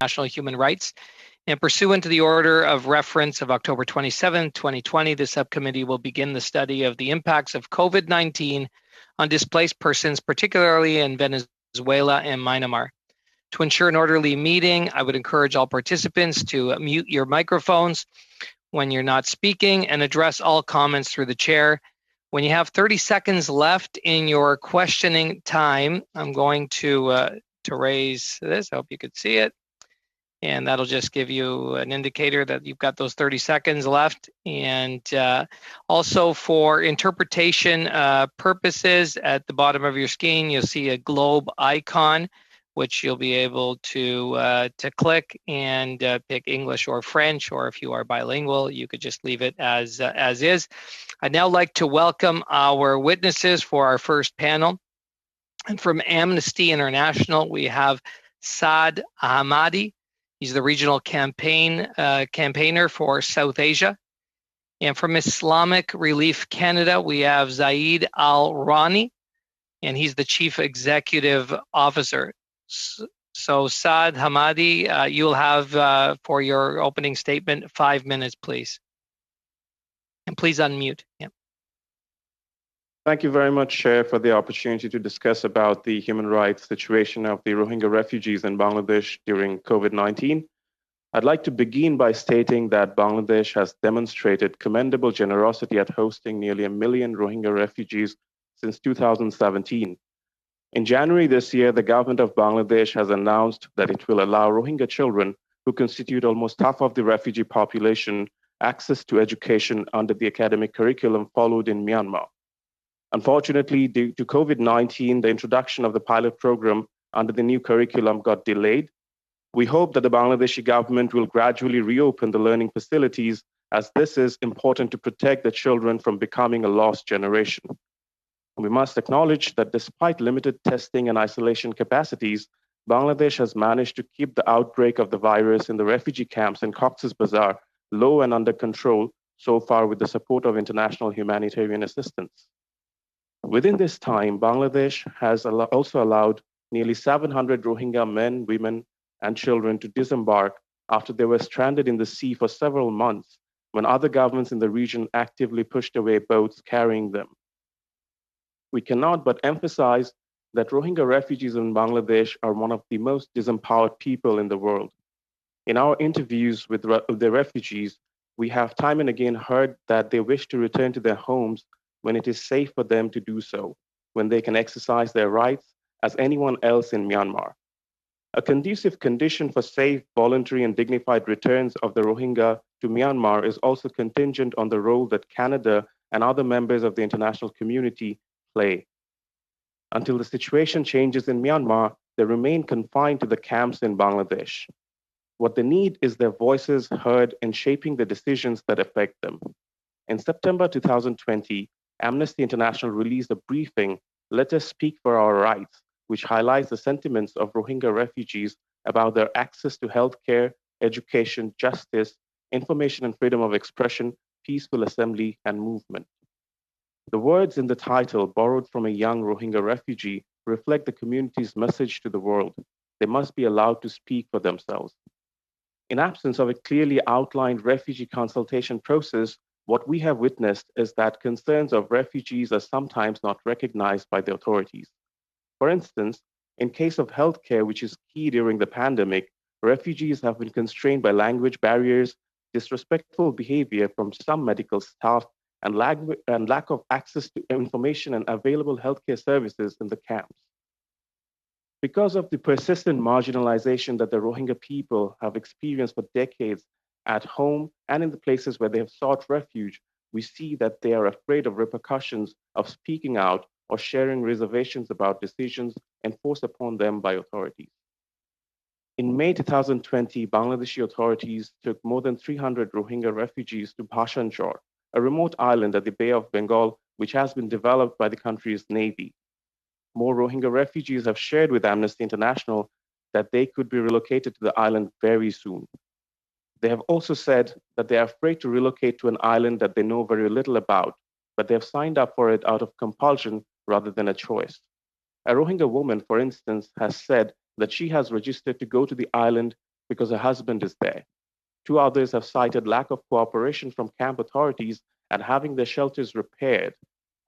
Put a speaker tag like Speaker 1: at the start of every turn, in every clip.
Speaker 1: International Human Rights. And pursuant to the order of reference of October 27, 2020, the subcommittee will begin the study of the impacts of COVID-19 on displaced persons, particularly in Venezuela and Myanmar. To ensure an orderly meeting, I would encourage all participants to mute your microphones when you're not speaking and address all comments through the chair. When you have 30 seconds left in your questioning time, I'm going to raise this. I hope you could see it. And that'll just give you an indicator that you've got those 30 seconds left. And also for interpretation purposes, at the bottom of your screen, you'll see a globe icon, which you'll be able to click and pick English or French, or if you are bilingual, you could just leave it as is. I'd now like to welcome our witnesses for our first panel. And from Amnesty International, we have Saad Ahmadi. He's the regional campaigner for South Asia. And from Islamic Relief Canada, we have Zaid Al-Rani, and he's the Chief Executive Officer. So Saad Ahmadi, you'll have for your opening statement 5 minutes, please. And please unmute. Yeah.
Speaker 2: Thank you very much, Chair, for the opportunity to discuss about the human rights situation of the Rohingya refugees in Bangladesh during COVID-19. I'd like to begin by stating that Bangladesh has demonstrated commendable generosity at hosting nearly 1 million Rohingya refugees since 2017. In January this year, the government of Bangladesh has announced that it will allow Rohingya children, who constitute almost half of the refugee population, access to education under the academic curriculum followed in Myanmar. Unfortunately, due to COVID-19, the introduction of the pilot program under the new curriculum got delayed. We hope that the Bangladeshi government will gradually reopen the learning facilities, as this is important to protect the children from becoming a lost generation. We must acknowledge that despite limited testing and isolation capacities, Bangladesh has managed to keep the outbreak of the virus in the refugee camps in Cox's Bazar low and under control so far with the support of international humanitarian assistance. Within this time, Bangladesh has also allowed nearly 700 Rohingya men, women, and children to disembark after they were stranded in the sea for several months when other governments in the region actively pushed away boats carrying them. We cannot but emphasize that Rohingya refugees in Bangladesh are one of the most disempowered people in the world. In our interviews with the refugees, we have time and again heard that they wish to return to their homes when it is safe for them to do so, when they can exercise their rights as anyone else in Myanmar. A conducive condition for safe, voluntary, and dignified returns of the Rohingya to Myanmar is also contingent on the role that Canada and other members of the international community play. Until the situation changes in Myanmar, they remain confined to the camps in Bangladesh. What they need is their voices heard in shaping the decisions that affect them. In September 2020, Amnesty International released a briefing, Let Us Speak for Our Rights, which highlights the sentiments of Rohingya refugees about their access to healthcare, education, justice, information and freedom of expression, peaceful assembly, and movement. The words in the title, borrowed from a young Rohingya refugee, reflect the community's message to the world. They must be allowed to speak for themselves. In absence of a clearly outlined refugee consultation process, what we have witnessed is that concerns of refugees are sometimes not recognized by the authorities. For instance, in case of healthcare, which is key during the pandemic, refugees have been constrained by language barriers, disrespectful behavior from some medical staff, and lack of access to information and available healthcare services in the camps. Because of the persistent marginalization that the Rohingya people have experienced for decades at home and in the places where they have sought refuge, we see that they are afraid of repercussions of speaking out or sharing reservations about decisions enforced upon them by authorities. In May 2020, Bangladeshi authorities took more than 300 Rohingya refugees to Bhashanchar, a remote island at the Bay of Bengal, which has been developed by the country's navy. More Rohingya refugees have shared with Amnesty International that they could be relocated to the island very soon. They have also said that they are afraid to relocate to an island that they know very little about, but they have signed up for it out of compulsion rather than a choice. A Rohingya woman, for instance, has said that she has registered to go to the island because her husband is there. 2 others have cited lack of cooperation from camp authorities and having their shelters repaired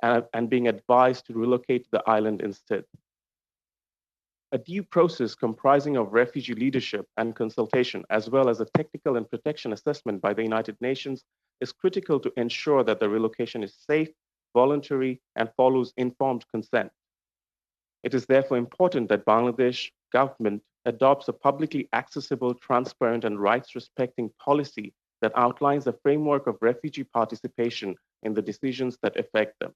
Speaker 2: and being advised to relocate to the island instead. A due process comprising of refugee leadership and consultation, as well as a technical and protection assessment by the United Nations, is critical to ensure that the relocation is safe, voluntary, and follows informed consent. It is therefore important that Bangladesh government adopts a publicly accessible, transparent, and rights-respecting policy that outlines a framework of refugee participation in the decisions that affect them.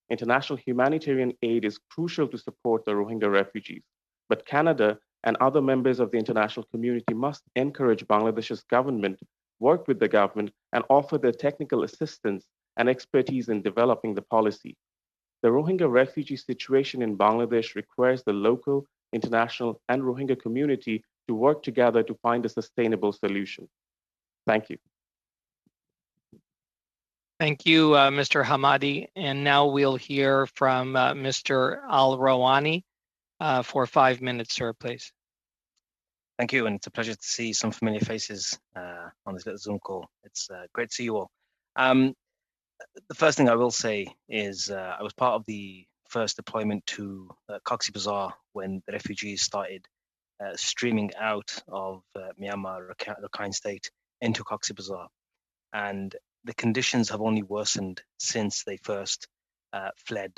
Speaker 2: International humanitarian aid is crucial to support the Rohingya refugees, but Canada and other members of the international community must encourage Bangladesh's government, work with the government, and offer their technical assistance and expertise in developing the policy. The Rohingya refugee situation in Bangladesh requires the local, international, and Rohingya community to work together to find a sustainable solution. Thank you.
Speaker 1: Thank you, Mr. Hamadi. And now we'll hear from Mr. Al-Rawani for 5 minutes, sir, please.
Speaker 3: Thank you, and it's a pleasure to see some familiar faces on this little Zoom call. It's great to see you all. The first thing I will say is I was part of the first deployment to Cox's Bazar when the refugees started streaming out of Myanmar, Rakhine State, into Cox's Bazar. And the conditions have only worsened since they first fled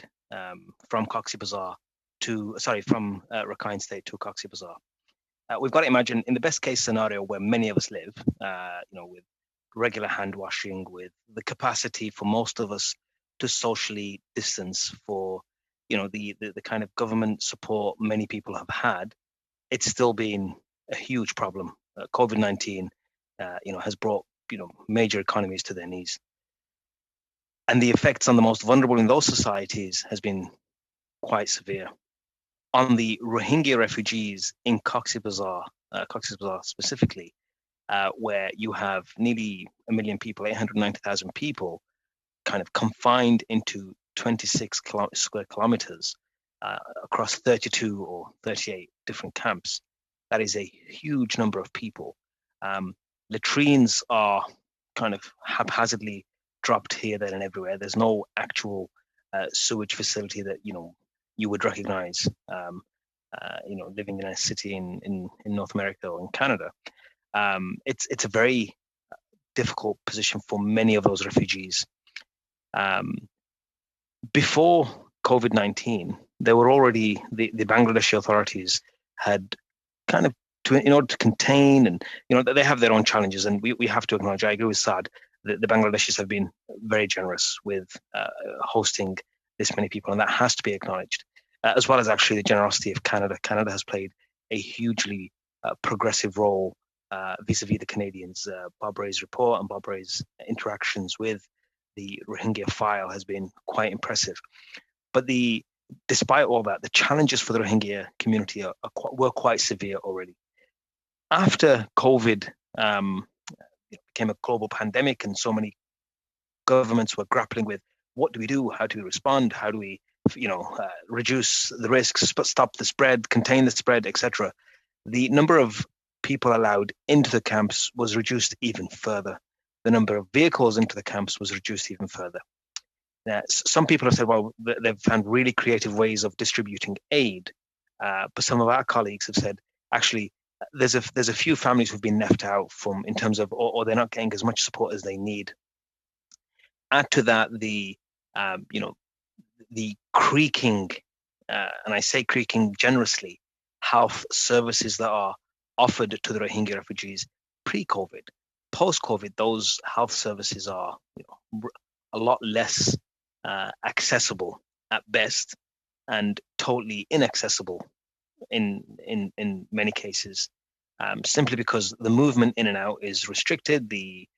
Speaker 3: from Cox's Bazar from Rakhine State to Cox's Bazar. We've got to imagine, in the best case scenario where many of us live, with regular hand washing, with the capacity for most of us to socially distance, for the kind of government support many people have had, it's still been a huge problem. COVID-19 has brought major economies to their knees, and the effects on the most vulnerable in those societies has been quite severe. On the Rohingya refugees in Cox's Bazar specifically, where you have nearly 1 million people, 890,000 people, kind of confined into 26 square kilometers across 32 or 38 different camps. That is a huge number of people. Latrines are kind of haphazardly dropped here, there, and everywhere. There's no actual sewage facility that you would recognize, living in a city in North America or in Canada. It's a very difficult position for many of those refugees. Before COVID-19, there were already the Bangladeshi authorities had kind of, in order to contain, and they have their own challenges, and we have to acknowledge, I agree with Saad, that the Bangladeshis have been very generous with hosting this many people, and that has to be acknowledged, as well as actually the generosity of Canada. Canada has played a hugely progressive role vis-a-vis the Canadians. Bob Ray's report and Bob Ray's interactions with the Rohingya file has been quite impressive. But despite all that, the challenges for the Rohingya community were quite severe already. After COVID became a global pandemic, and so many governments were grappling with, what do we do? How do we respond? How do we, reduce the risks, stop the spread, contain the spread, etc. The number of people allowed into the camps was reduced even further. The number of vehicles into the camps was reduced even further. Some people have said, well, they've found really creative ways of distributing aid. But some of our colleagues have said, actually, there's a few families who've been left out from, in terms of, or they're not getting as much support as they need. Add to that the creaking, and I say creaking generously, health services that are offered to the Rohingya refugees pre-COVID. Post-COVID, those health services are a lot less accessible at best, and totally inaccessible in many cases, simply because the movement in and out is restricted. The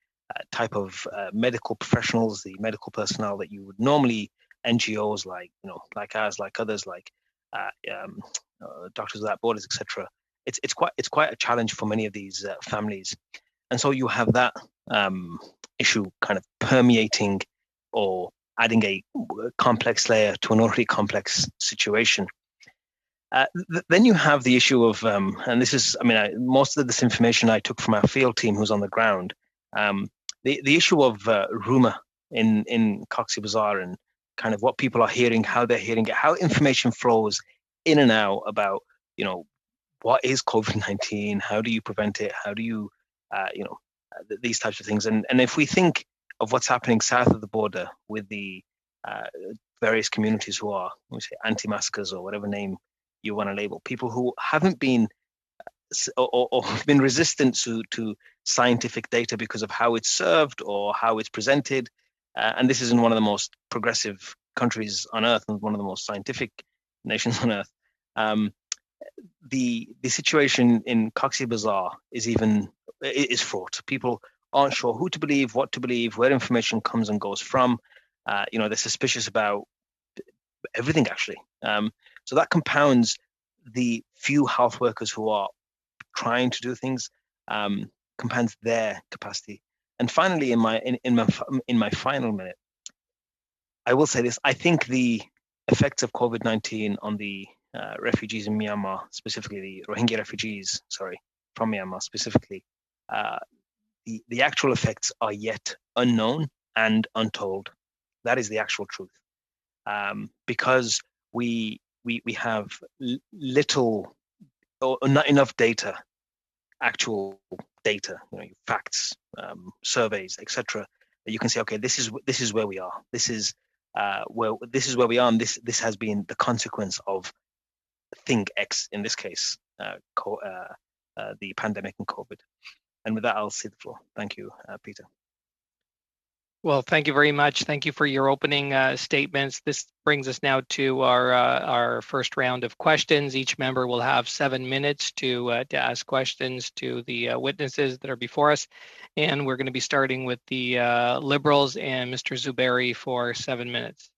Speaker 3: type of medical professionals, the medical personnel that you would normally, NGOs like ours, like others, like Doctors Without Borders, etc. It's quite a challenge for many of these families, and so you have that issue kind of permeating or adding a complex layer to an already complex situation. Then you have the issue of, and this is, I mean, most of this information I took from our field team who's on the ground. The issue of rumor in Cox's Bazar and kind of what people are hearing, how they're hearing it, how information flows in and out about, what is COVID-19, how do you prevent it, how do you, these types of things. And if we think of what's happening south of the border with the various communities who are, we say, anti-maskers or whatever name you want to label, people who haven't been or been resistant to scientific data because of how it's served or how it's presented. And this is in one of the most progressive countries on earth and one of the most scientific nations on earth. The situation in Cox's Bazar is fraught. People aren't sure who to believe, what to believe, where information comes and goes from. They're suspicious about everything, actually. So that compounds the few health workers who are trying to do things, compounds their capacity. And finally, in my final minute, I will say this: I think the effects of COVID-19 on the refugees in Myanmar, specifically the Rohingya refugees, from Myanmar specifically, the actual effects are yet unknown and untold. That is the actual truth, because we have little or not enough data, actual data, facts, surveys, etc. That you can say, okay, this is where we are. This is where we are, and this has been the consequence of thing X, in this case, the pandemic and COVID. And with that, I'll cede the floor. Thank you, Peter.
Speaker 1: Well, thank you very much. Thank you for your opening statements. This brings us now to our first round of questions. Each member will have 7 minutes to ask questions to the witnesses that are before us. And we're going to be starting with the Liberals and Mr. Zuberi for 7 minutes.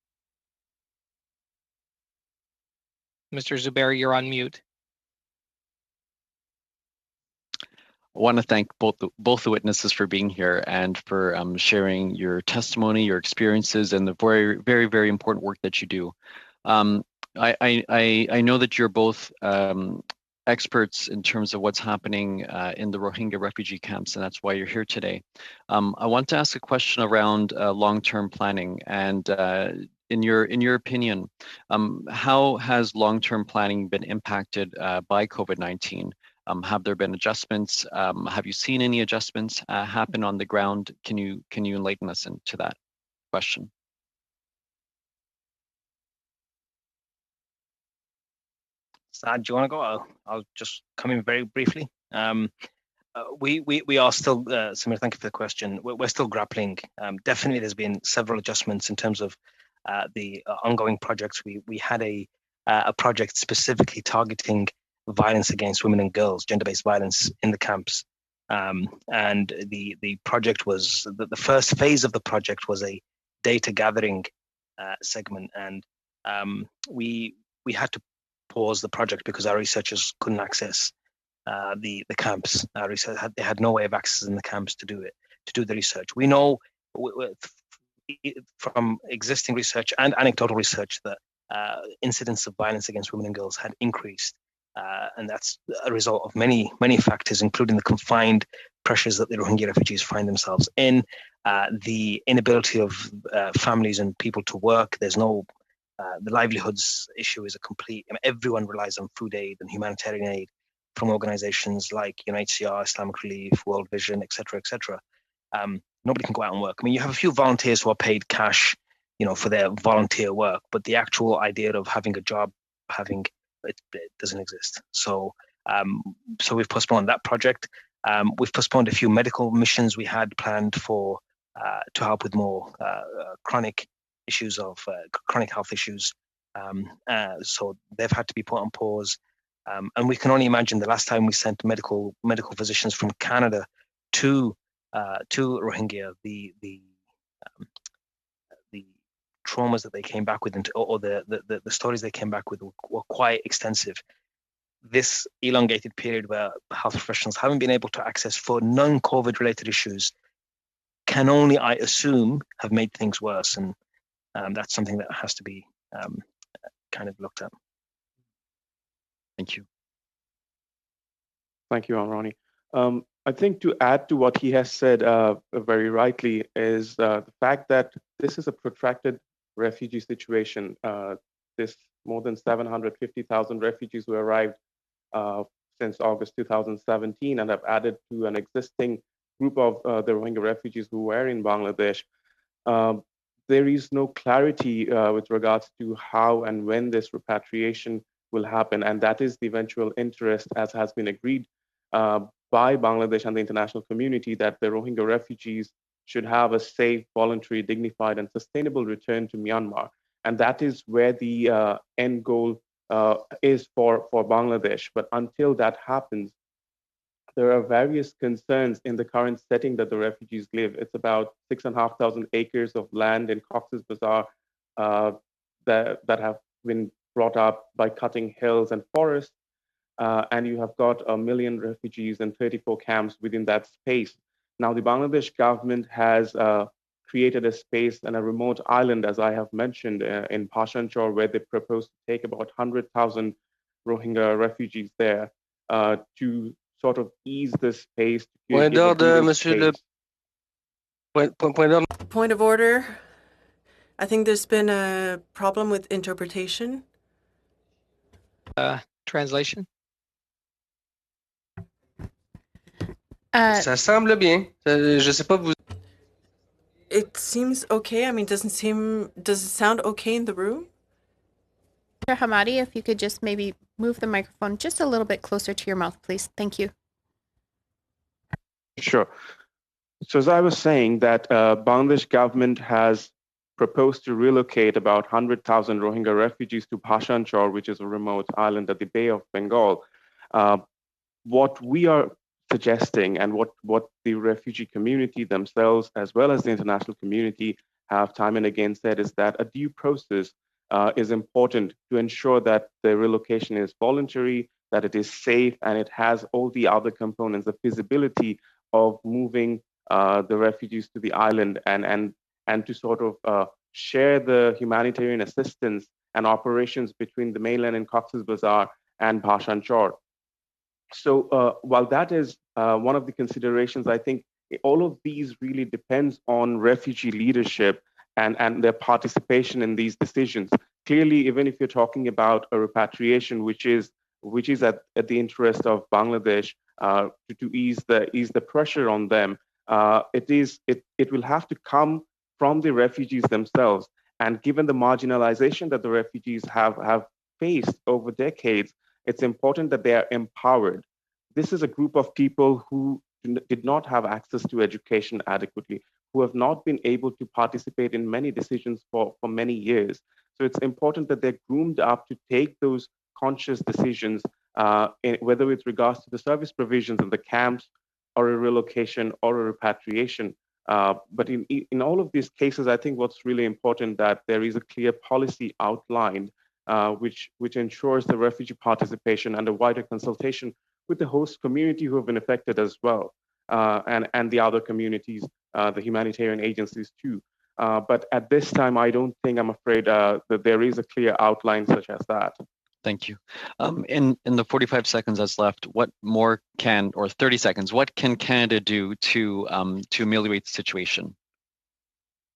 Speaker 1: Mr. Zuberi, you're on mute.
Speaker 4: I want to thank both the witnesses for being here and for sharing your testimony, your experiences, and the very, very, very important work that you do. I know that you're both experts in terms of what's happening in the Rohingya refugee camps, and that's why you're here today. I want to ask a question around long-term planning, and in your opinion, how has long-term planning been impacted by COVID-19? Have there been adjustments? Have you seen any adjustments happen on the ground? Can you enlighten us into that question?
Speaker 3: Saad, do you want to go? I'll just come in very briefly. We are still, Samir, thank you for the question. We're still grappling. Definitely, there's been several adjustments in terms of the ongoing projects. We had a project specifically targeting violence against women and girls, gender-based violence in the camps. And the project was, the first phase of the project was a data gathering segment. And we had to pause the project because our researchers couldn't access the camps. Our research they had no way of accessing the camps to do the research. We know from existing research and anecdotal research that incidents of violence against women and girls had increased. And that's a result of many factors, including the confined pressures that the Rohingya refugees find themselves in, the inability of families and people to work. There's no, the livelihoods issue is a complete, everyone relies on food aid and humanitarian aid from organizations like UNHCR, Islamic Relief, World Vision, etc., etc. Nobody can go out and work. I mean, you have a few volunteers who are paid cash, for their volunteer work, but the actual idea of having a job, it doesn't exist. So we've postponed that project. We've postponed a few medical missions we had planned for to help with more chronic issues of chronic health issues. So they've had to be put on pause. And we can only imagine the last time we sent medical physicians from Canada to Rohingya, the traumas that they came back with, or the stories they came back with were quite extensive. This elongated period where health professionals haven't been able to access for non-COVID related issues can only, I assume, have made things worse. And that's something that has to be kind of looked at.
Speaker 4: Thank you.
Speaker 2: Thank you, Ronnie. I think to add to what he has said very rightly is the fact that this is a protracted refugee situation. This more than 750,000 refugees who arrived since August 2017 and have added to an existing group of the Rohingya refugees who were in Bangladesh. There is no clarity with regards to how and when this repatriation will happen, and that is the eventual interest, as has been agreed by Bangladesh and the international community, that the Rohingya refugees should have a safe, voluntary, dignified, and sustainable return to Myanmar. And that is where the end goal is for Bangladesh. But until that happens, there are various concerns in the current setting that the refugees live. It's about 6,500 acres of land in Cox's Bazar that have been brought up by cutting hills and forests. And you have got 1 million refugees in 34 camps within that space. Now, the Bangladesh government has created a space and a remote island, as I have mentioned, in Bhashanchar, where they propose to take about 100,000 Rohingya refugees there to sort of ease the space.
Speaker 5: Point d'ordre, Monsieur le
Speaker 6: Point of order. I think there's been a problem with interpretation.
Speaker 1: Translation?
Speaker 5: Ça semble bien. Je sais pas vous.
Speaker 6: It seems okay. I mean, does it sound okay in the room?
Speaker 7: Mr. Hamadi, if you could just maybe move the microphone just a little bit closer to your mouth, please. Thank you.
Speaker 2: Sure. So as I was saying, that Bangladesh government has proposed to relocate about 100,000 Rohingya refugees to Bhashanchar, which is a remote island at the Bay of Bengal. What we are suggesting and what the refugee community themselves, as well as the international community, have time and again said is that a due process is important to ensure that the relocation is voluntary, that it is safe, and it has all the other components, the feasibility of moving the refugees to the island and to sort of share the humanitarian assistance and operations between the mainland and Cox's Bazar and Bhashanchar. So while that is one of the considerations, I think all of these really depends on refugee leadership and their participation in these decisions. Clearly, even if you're talking about a repatriation, which is at the interest of Bangladesh to ease the pressure on them, it will have to come from the refugees themselves. And given the marginalization that the refugees have faced over decades, it's important that they are empowered. This is a group of people who did not have access to education adequately, who have not been able to participate in many decisions for many years. So it's important that they're groomed up to take those conscious decisions, whether with regards to the service provisions in the camps or a relocation or a repatriation. But in all of these cases, I think what's really important that there is a clear policy outlined which ensures the refugee participation and a wider consultation with the host community who have been affected as well, and the other communities, the humanitarian agencies too. But at this time, I'm afraid that there is a clear outline such as that.
Speaker 4: Thank you. In the 45 seconds that's left, what more or 30 seconds, what can Canada do to ameliorate the situation?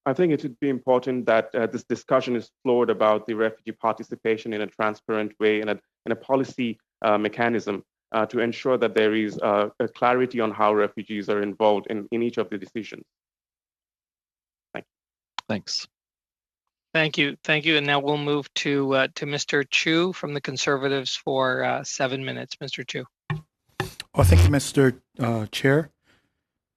Speaker 2: I think it would be important that this discussion is floored about the refugee participation in a transparent way, in a policy mechanism to ensure that there is a clarity on how refugees are involved in each of the decisions. Thank you.
Speaker 4: Thanks.
Speaker 1: Thank you. And now we'll move to Mr. Chu from the Conservatives for 7 minutes. Mr. Chu.
Speaker 8: Well, thank you, Mr. Chair.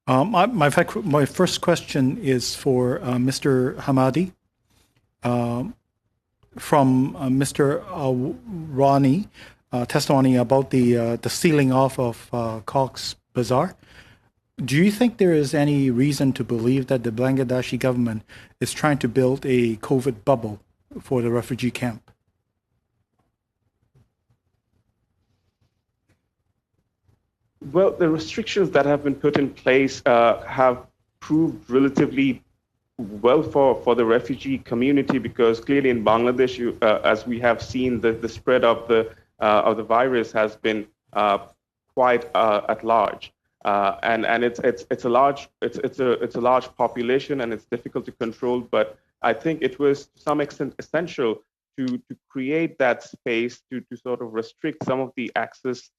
Speaker 8: My first question is for Mr. Hamadi. From Mr. Rani testimony about the sealing off of Cox's Bazar. Do you think there is any reason to believe that the Bangladeshi government is trying to build a COVID bubble for the refugee camp?
Speaker 2: Well, the restrictions that have been put in place have proved relatively well for the refugee community, because clearly in Bangladesh, as we have seen, the spread of the of the virus has been quite at large. And it's a large population, and it's difficult to control. But I think it was to some extent essential to create that space to sort of restrict some of the access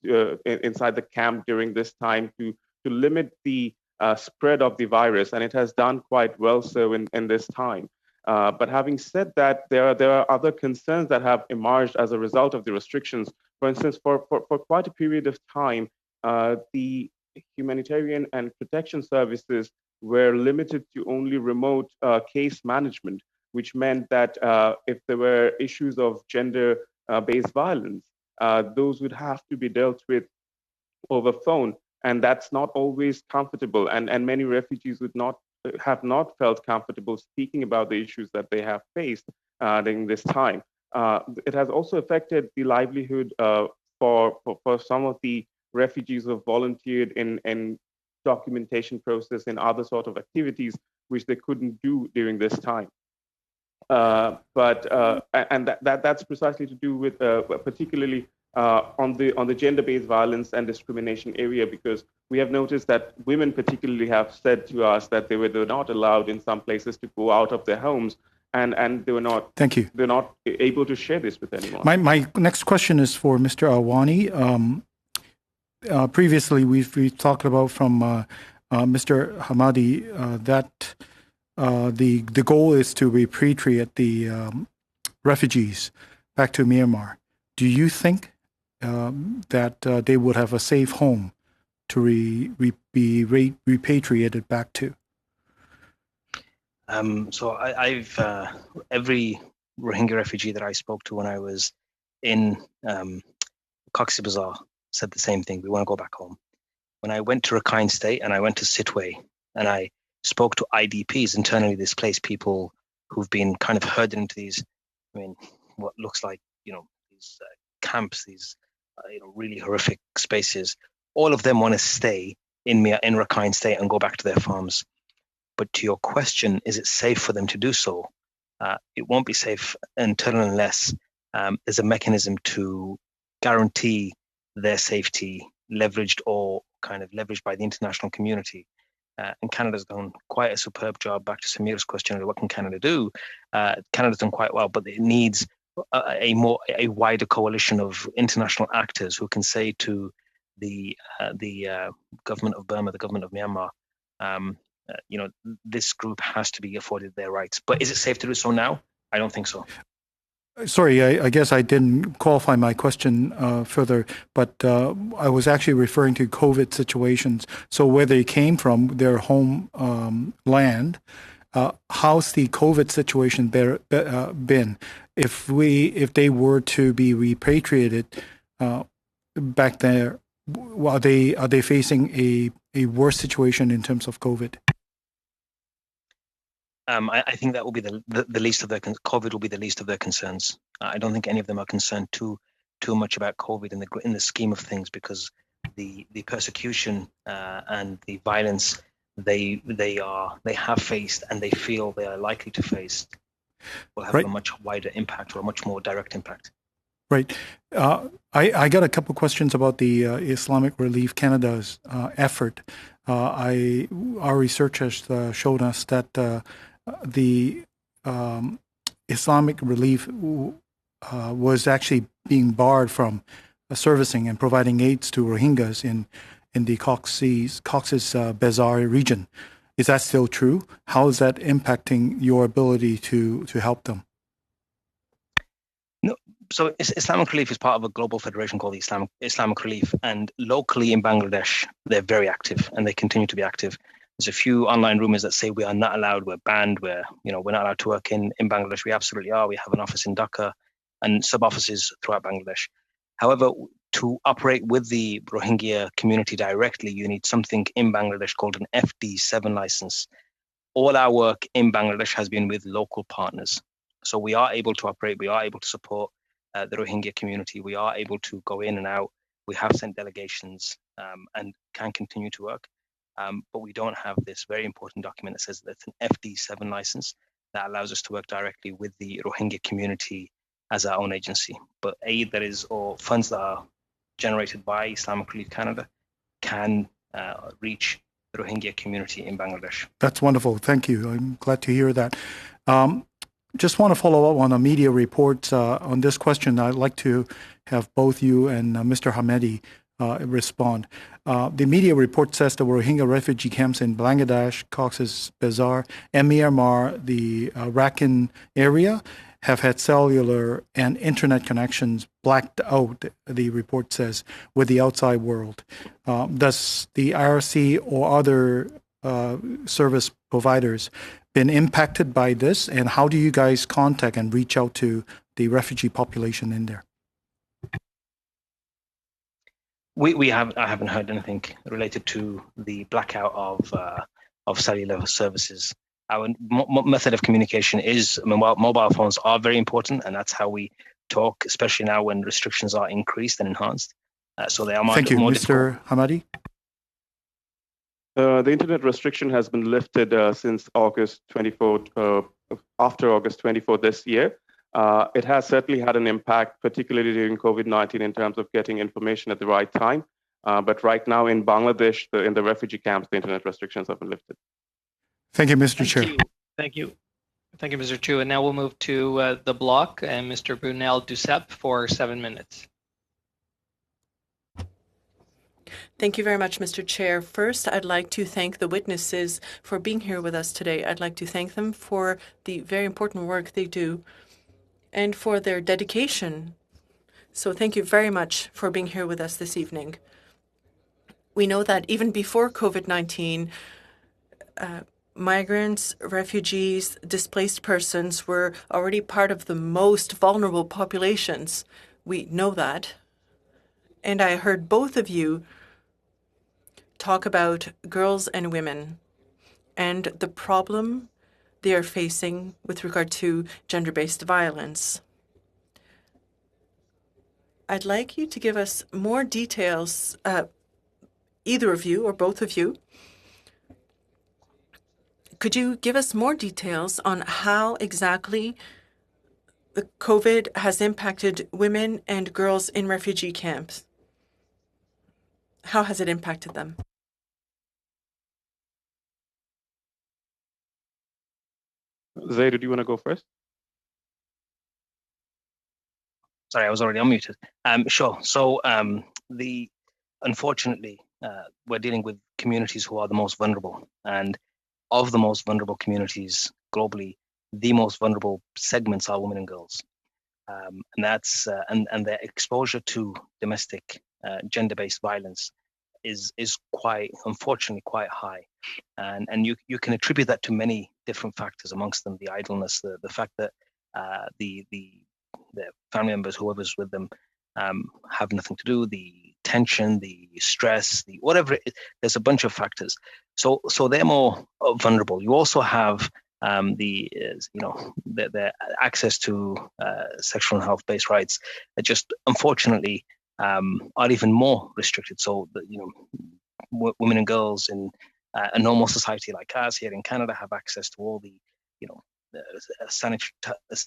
Speaker 2: inside the camp during this time to limit the spread of the virus, and it has done quite well so in this time. But having said that, there are other concerns that have emerged as a result of the restrictions. For instance, for quite a period of time, the humanitarian and protection services were limited to only remote case management, which meant that if there were issues of gender-based violence, those would have to be dealt with over phone, and that's not always comfortable. And many refugees have not felt comfortable speaking about the issues that they have faced during this time. It has also affected the livelihood for some of the refugees who have volunteered in documentation process and other sort of activities which they couldn't do during this time. And that's precisely to do with particularly on the gender-based violence and discrimination area, because we have noticed that women particularly have said to us that they were not allowed in some places to go out of their homes, and they were not.
Speaker 8: Thank you.
Speaker 2: They're not able to share this with anyone.
Speaker 8: My next question is for Mr. Awani. Previously, we've talked about from Mr. Hamadi that the goal is to repatriate the refugees back to Myanmar. Do you think that they would have a safe home to be repatriated back to?
Speaker 3: So I've every Rohingya refugee that I spoke to when I was in Cox's Bazar said the same thing. We want to go back home. When I went to Rakhine State and I went to Sitwe and I spoke to IDPs, internally displaced people who've been kind of herded into these, what looks like, these camps, these, really horrific spaces. All of them want to stay in Rakhine State and go back to their farms. But to your question, is it safe for them to do so? It won't be safe until and unless there's a mechanism to guarantee their safety, leveraged by the international community. And Canada's done quite a superb job. Back to Samir's question, what can Canada do? Canada's done quite well, but it needs a wider coalition of international actors who can say to the government of Burma, the government of Myanmar, this group has to be afforded their rights. But is it safe to do so now? I don't think so.
Speaker 8: Sorry, I guess I didn't qualify my question further, but I was actually referring to COVID situations. So where they came from, their home land, how's the COVID situation been? If they were to be repatriated back there, are they facing a worse situation in terms of COVID?
Speaker 3: I think that will be the least of their COVID will be the least of their concerns. I don't think any of them are concerned too much about COVID in the scheme of things, because the persecution and the violence they have faced and they feel they are likely to face will have a much wider impact, or a much more direct impact.
Speaker 8: Right. I got a couple questions about the Islamic Relief Canada's effort. Our research has shown us that the Islamic Relief was actually being barred from servicing and providing aids to Rohingyas in the Cox's Bazar region. Is that still true? How is that impacting your ability to help them?
Speaker 3: No. So Islamic Relief is part of a global federation called the Islamic Relief, and locally in Bangladesh, they're very active and they continue to be active. There's a few online rumors that say we are not allowed, we're banned, we're not allowed to work in Bangladesh. We absolutely are. We have an office in Dhaka and sub-offices throughout Bangladesh. However, to operate with the Rohingya community directly, you need something in Bangladesh called an FD7 license. All our work in Bangladesh has been with local partners. So we are able to operate, we are able to support the Rohingya community. We are able to go in and out. We have sent delegations and can continue to work. But we don't have this very important document that says that's an FD7 license that allows us to work directly with the Rohingya community as our own agency, but aid that is, or funds that are generated by Islamic Relief Canada can reach the Rohingya community in Bangladesh.
Speaker 8: That's wonderful. Thank you. I'm glad to hear that. Just want to follow up on the media reports on this question. I'd like to have both you and Mr. Hamedi respond. The media report says the Rohingya refugee camps in Bangladesh, Cox's Bazar, and Myanmar, the Rakhine area, have had cellular and internet connections blacked out, the report says, with the outside world. Does the IRC or other service providers been impacted by this, and how do you guys contact and reach out to the refugee population in there?
Speaker 3: I haven't heard anything related to the blackout of cellular services. Our method of communication is mobile phones are very important, and that's how we talk, especially now when restrictions are increased and enhanced. So they are more
Speaker 8: Thank you,
Speaker 3: more
Speaker 8: Mr. Hamadi.
Speaker 2: The internet restriction has been lifted since August 24, after August 24 this year. It has certainly had an impact, particularly during COVID-19, in terms of getting information at the right time. But right now in Bangladesh, in the refugee camps, the internet restrictions have been lifted.
Speaker 8: Thank you, Mr. Chair.
Speaker 1: Thank you. Thank you, Mr. Chu. And now we'll move to the block and Mr. Brunel Duceppe for 7 minutes.
Speaker 6: Thank you very much, Mr. Chair. First, I'd like to thank the witnesses for being here with us today. I'd like to thank them for the very important work they do and for their dedication. So thank you very much for being here with us this evening. We know that even before COVID-19, migrants, refugees, displaced persons were already part of the most vulnerable populations. We know that. And I heard both of you talk about girls and women and the problem they are facing with regard to gender-based violence. I'd like you to give us more details, either of you or both of you. Could you give us more details on how exactly the COVID has impacted women and girls in refugee camps? How has it impacted them?
Speaker 2: Zay, do you want to go first?
Speaker 3: Sorry, I was already unmuted. Sure. So unfortunately, we're dealing with communities who are the most vulnerable, and of the most vulnerable communities globally, the most vulnerable segments are women and girls, and that's and their exposure to domestic gender-based violence is unfortunately quite high, and you can attribute that to many different factors, amongst them the idleness, the fact that the family members, whoever's with them, have nothing to do, the tension, the stress, the whatever there's a bunch of factors. So they're more vulnerable. You also have their access to sexual and health-based rights that just unfortunately are even more restricted. So women and girls in a normal society like us here in Canada have access to all the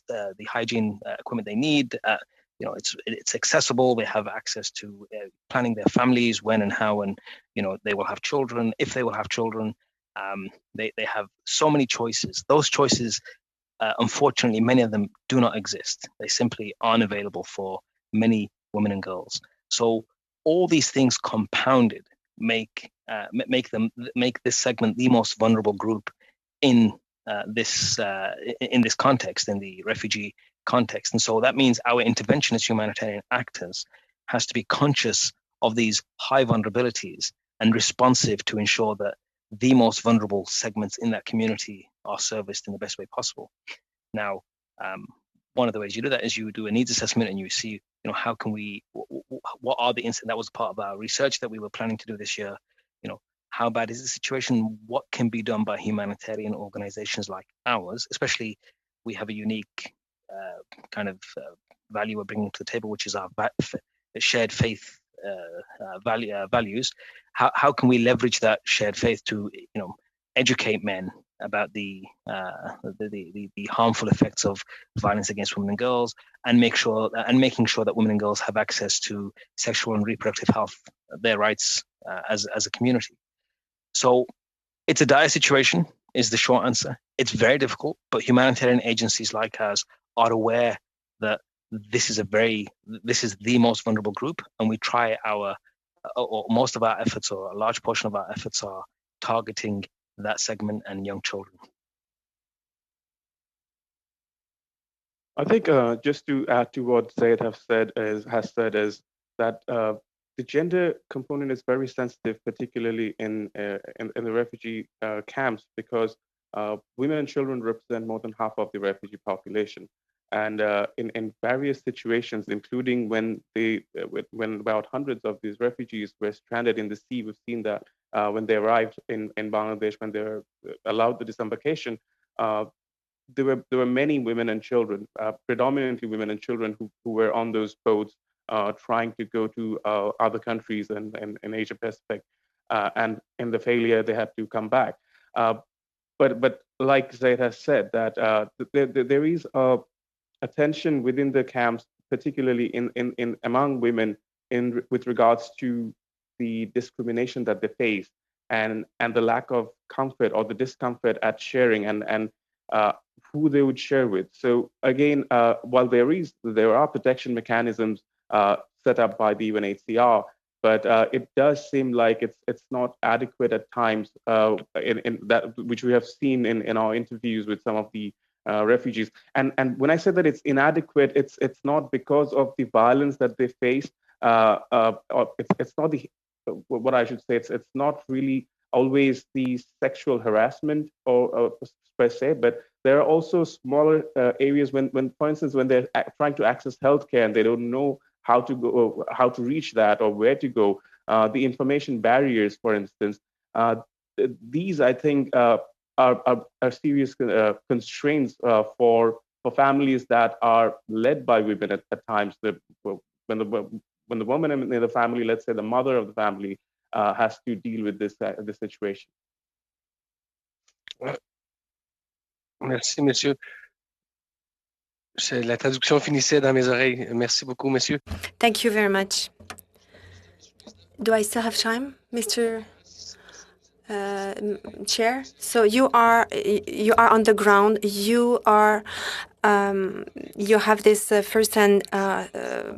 Speaker 3: the hygiene equipment they need. It's accessible. They have access to planning their families, when and how, and they will have children, if they will have children. They have so many choices. Those choices, unfortunately, many of them do not exist. They simply aren't available for many women and girls. So all these things compounded make this segment the most vulnerable group in this context, in the refugee context. And so that means our intervention as humanitarian actors has to be conscious of these high vulnerabilities and responsive to ensure that the most vulnerable segments in that community are serviced in the best way possible. Now, one of the ways you do that is you do a needs assessment and you see, how can we, what are the incidents? That was part of our research that we were planning to do this year. How bad is the situation? What can be done by humanitarian organizations like ours? Especially, we have a unique kind of value we're bringing to the table, which is our shared faith values. How can we leverage that shared faith to educate men about the harmful effects of violence against women and girls, and making sure that women and girls have access to sexual and reproductive health, their rights as a community. So it's a dire situation, is the short answer. It's very difficult, but humanitarian agencies like ours are aware that this is the most vulnerable group, and we try or most of our efforts, or a large portion of our efforts, are targeting that segment and young children.
Speaker 2: I think just to add to what Zaid has said is that the gender component is very sensitive, particularly in the refugee camps, because women and children represent more than half of the refugee population. And in various situations, including when about hundreds of these refugees were stranded in the sea, we've seen that when they arrived in Bangladesh, when they were allowed the disembarkation, there were many women and children, predominantly women and children who were on those boats trying to go to other countries and in Asia Pacific, and in the failure they had to come back. But like Zaid has said, that there is a tension within the camps, particularly in among women, with regards to the discrimination that they face, and the lack of comfort or the discomfort at sharing and who they would share with. So again, while there are protection mechanisms set up by the UNHCR, but it does seem like it's not adequate at times, in that which we have seen in our interviews with some of the refugees. And when I say that it's inadequate, it's not because of the violence that they face. Or it's not what I should say. It's not really always the sexual harassment or per se, but there are also smaller areas when, for instance, when they're trying to access healthcare and they don't know how to go, how to reach that, or where to go. The information barriers, for instance, these I think are serious constraints for families that are led by women at times. When the woman in the family, let's say the mother of the family, has to deal with this situation.
Speaker 5: Merci, monsieur. La traduction finissait dans mes oreilles. Merci beaucoup, monsieur.
Speaker 9: Thank you very much. Do I still have time, Mr. Chair? So you are on the ground. You have this first-hand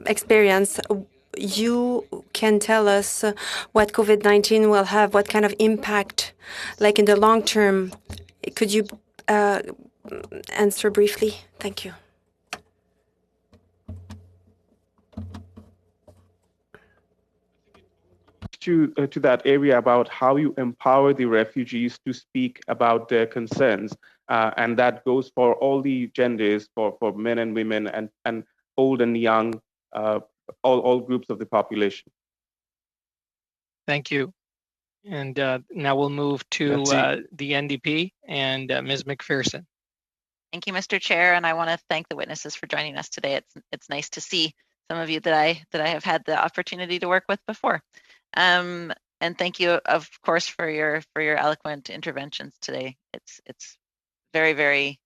Speaker 9: experience. You can tell us what COVID-19 will have, what kind of impact, like in the long term. Could you answer briefly? Thank you.
Speaker 2: To that area about how you empower the refugees to speak about their concerns, and that goes for all the genders, for men and women, and old and young, all groups of the population.
Speaker 1: Thank you. And now we'll move to the NDP and Ms. McPherson.
Speaker 10: Thank you, Mr. Chair, and I want to thank the witnesses for joining us today. It's nice to see some of you that I have had the opportunity to work with before. And thank you, of course, for your eloquent interventions today. It's very, very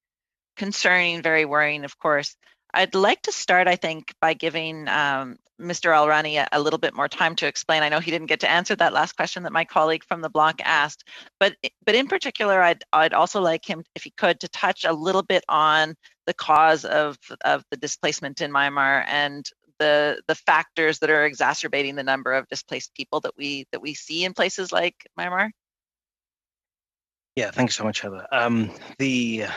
Speaker 10: concerning, very worrying, of course. I'd like to start, I think, by giving Mr. Al-Rani a little bit more time to explain. I know he didn't get to answer that last question that my colleague from the block asked, but in particular, I'd also like him, if he could, to touch a little bit on the cause of the displacement in Myanmar and the factors that are exacerbating the number of displaced people that we see in places like Myanmar.
Speaker 3: Yeah, thanks so much, Heather. The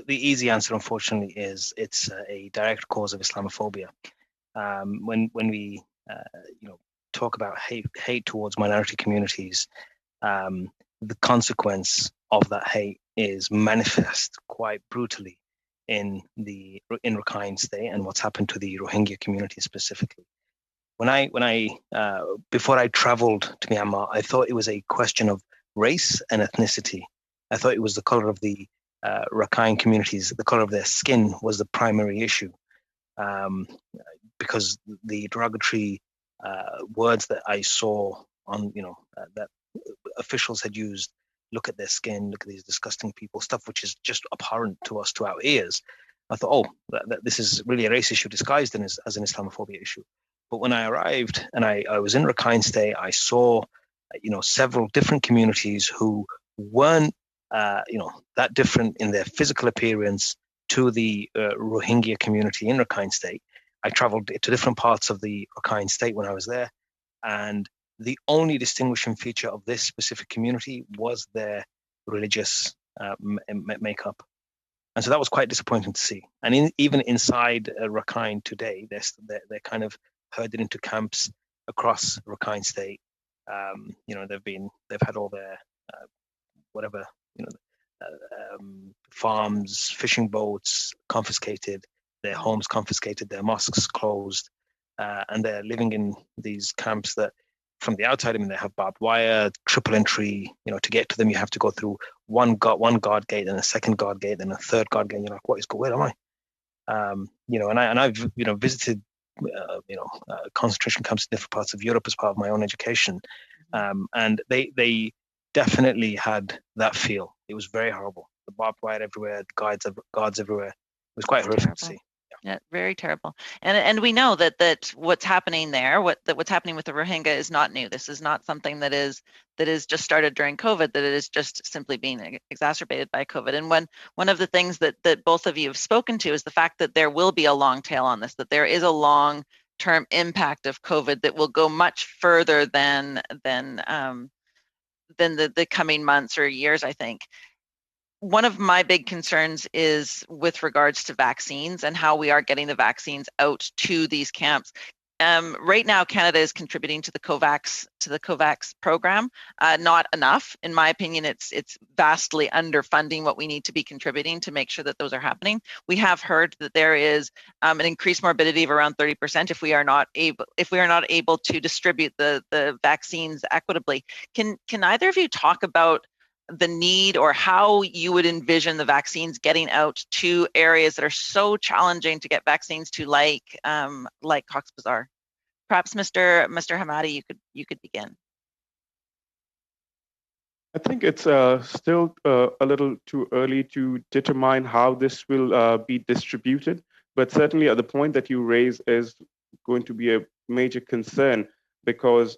Speaker 3: easy answer, unfortunately, is it's a direct cause of Islamophobia. When we talk about hate towards minority communities, the consequence of that hate is manifest quite brutally in Rakhine State and what's happened to the Rohingya community specifically. Before I traveled to Myanmar, I thought it was a question of race and ethnicity. I thought it was the color of the Rakhine communities, the color of their skin was the primary issue, because the derogatory words that I saw on, that officials had used look at their skin, look at these disgusting people, stuff which is just abhorrent to us, to our ears. I thought, oh, this is really a race issue disguised as an Islamophobia issue. But when I arrived and I was in Rakhine State, I saw, several different communities who weren't, that different in their physical appearance to the Rohingya community in Rakhine State. I traveled to different parts of the Rakhine State when I was there, and the only distinguishing feature of this specific community was their religious makeup. And so that was quite disappointing to see. And even inside Rakhine today, they're kind of herded into camps across Rakhine State. They've had all their farms, fishing boats confiscated, their homes confiscated, their mosques closed, and they're living in these camps that, from the outside, they have barbed wire, triple entry. To get to them, you have to go through one guard gate, and a second guard gate, and a third guard gate. And you're like, where am I? And I've visited concentration camps in different parts of Europe as part of my own education, and they definitely had that feel. It was very horrible. The barbed wire everywhere, the guards everywhere. It was quite horrific to see.
Speaker 10: Yeah, very terrible. And we know that what's happening there, what's happening with the Rohingya is not new. This is not something that is just started during COVID, that it is just simply being exacerbated by COVID. And one of the things that both of you have spoken to is the fact that there will be a long tail on this, that there is a long-term impact of COVID that will go much further than the coming months or years, I think. One of my big concerns is with regards to vaccines and how we are getting the vaccines out to these camps. Right now, Canada is contributing to the COVAX program. Not enough, in my opinion. It's vastly underfunding what we need to be contributing to make sure that those are happening. We have heard that there is an increased morbidity of around 30% if we are not able to distribute the vaccines equitably. Can either of you talk about the need or how you would envision the vaccines getting out to areas that are so challenging to get vaccines to, like Cox's Bazar? Perhaps Mr. Hamadi, you could begin.
Speaker 2: I think it's still a little too early to determine how this will be distributed, but certainly the point that you raise is going to be a major concern, because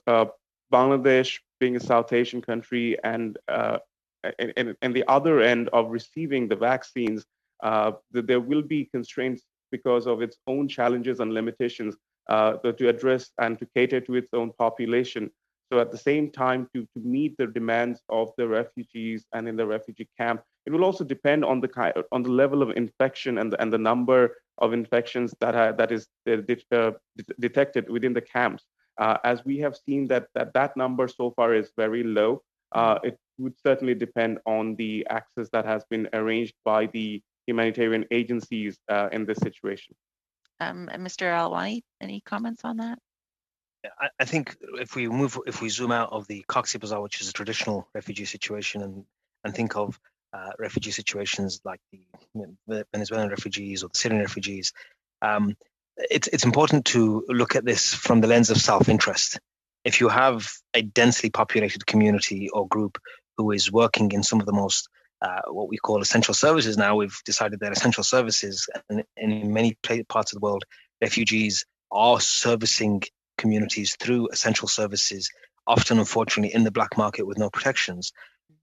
Speaker 2: Bangladesh, being a South Asian country, and the other end of receiving the vaccines, there will be constraints because of its own challenges and limitations to address and to cater to its own population. So at the same time, to meet the demands of the refugees and in the refugee camp, it will also depend on the level of infection and the number of infections that is detected within the camps. As we have seen that number so far is very low. It would certainly depend on the access that has been arranged by the humanitarian agencies in this situation.
Speaker 10: Mr. Alwani, any comments on that?
Speaker 3: I think if we zoom out of the Cox's Bazar, which is a traditional refugee situation, and think of refugee situations like the Venezuelan refugees or the Syrian refugees, it's important to look at this from the lens of self-interest. If you have a densely populated community or group who is working in some of the most what we call essential services, now we've decided they're essential services, and in many parts of the world, refugees are servicing communities through essential services, often unfortunately in the black market with no protections.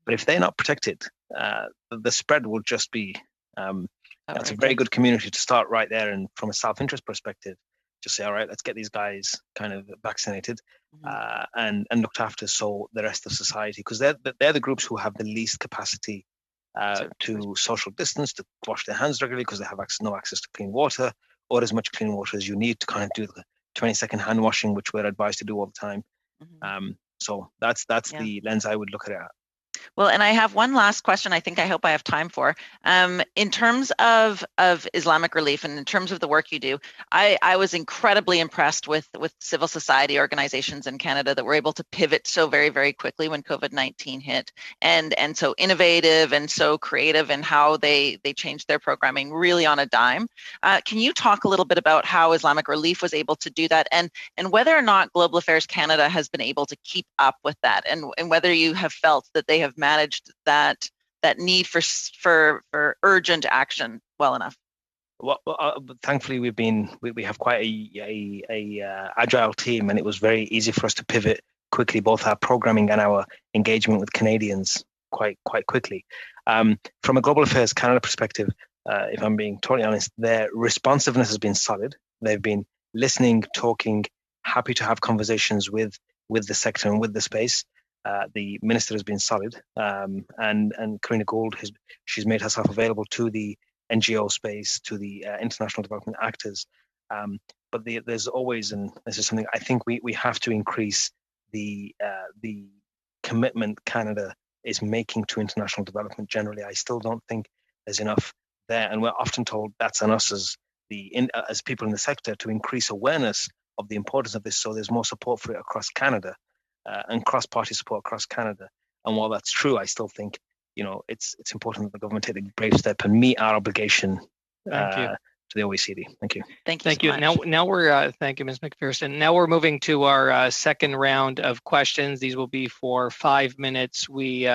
Speaker 3: But if they're not protected, the spread will just be, that's a very good community to start right there. And from a self-interest perspective, just say, all right, let's get these guys kind of vaccinated and looked after, so the rest of society, because they're the groups who have the least capacity to social distance, to wash their hands regularly, because they have no access to clean water or as much clean water as you need to kind of do the 20-second hand washing, which we're advised to do all the time. So that's the lens I would look at it at.
Speaker 10: Well, and I have one last question I hope I have time for. In terms of Islamic Relief and in terms of the work you do, I was incredibly impressed with civil society organizations in Canada that were able to pivot so very, very quickly when COVID-19 hit, and so innovative and so creative in how they changed their programming really on a dime. Can you talk a little bit about how Islamic Relief was able to do that, and whether or not Global Affairs Canada has been able to keep up with that, and whether you have felt that they have have managed that need for urgent action well enough?
Speaker 3: Well, thankfully we have quite a agile team, and it was very easy for us to pivot quickly, both our programming and our engagement with Canadians quite quickly. From a Global Affairs Canada perspective, if I'm being totally honest, their responsiveness has been solid. They've been listening, talking, happy to have conversations with the sector and with the space. The minister has been solid, and Karina Gould she's made herself available to the NGO space, to the international development actors. But there's always, and this is something I think we have to increase the commitment Canada is making to international development generally. I still don't think there's enough there, and we're often told that's on us as people in the sector to increase awareness of the importance of this, so there's more support for it across Canada and cross-party support across Canada. And while that's true, I still think it's important that the government take the brave step and meet our obligation to the OECD. Thank you.
Speaker 10: Thank you.
Speaker 1: Thank you. Now we're thank you, Ms. McPherson. Now we're moving to our second round of questions. These will be for 5 minutes. We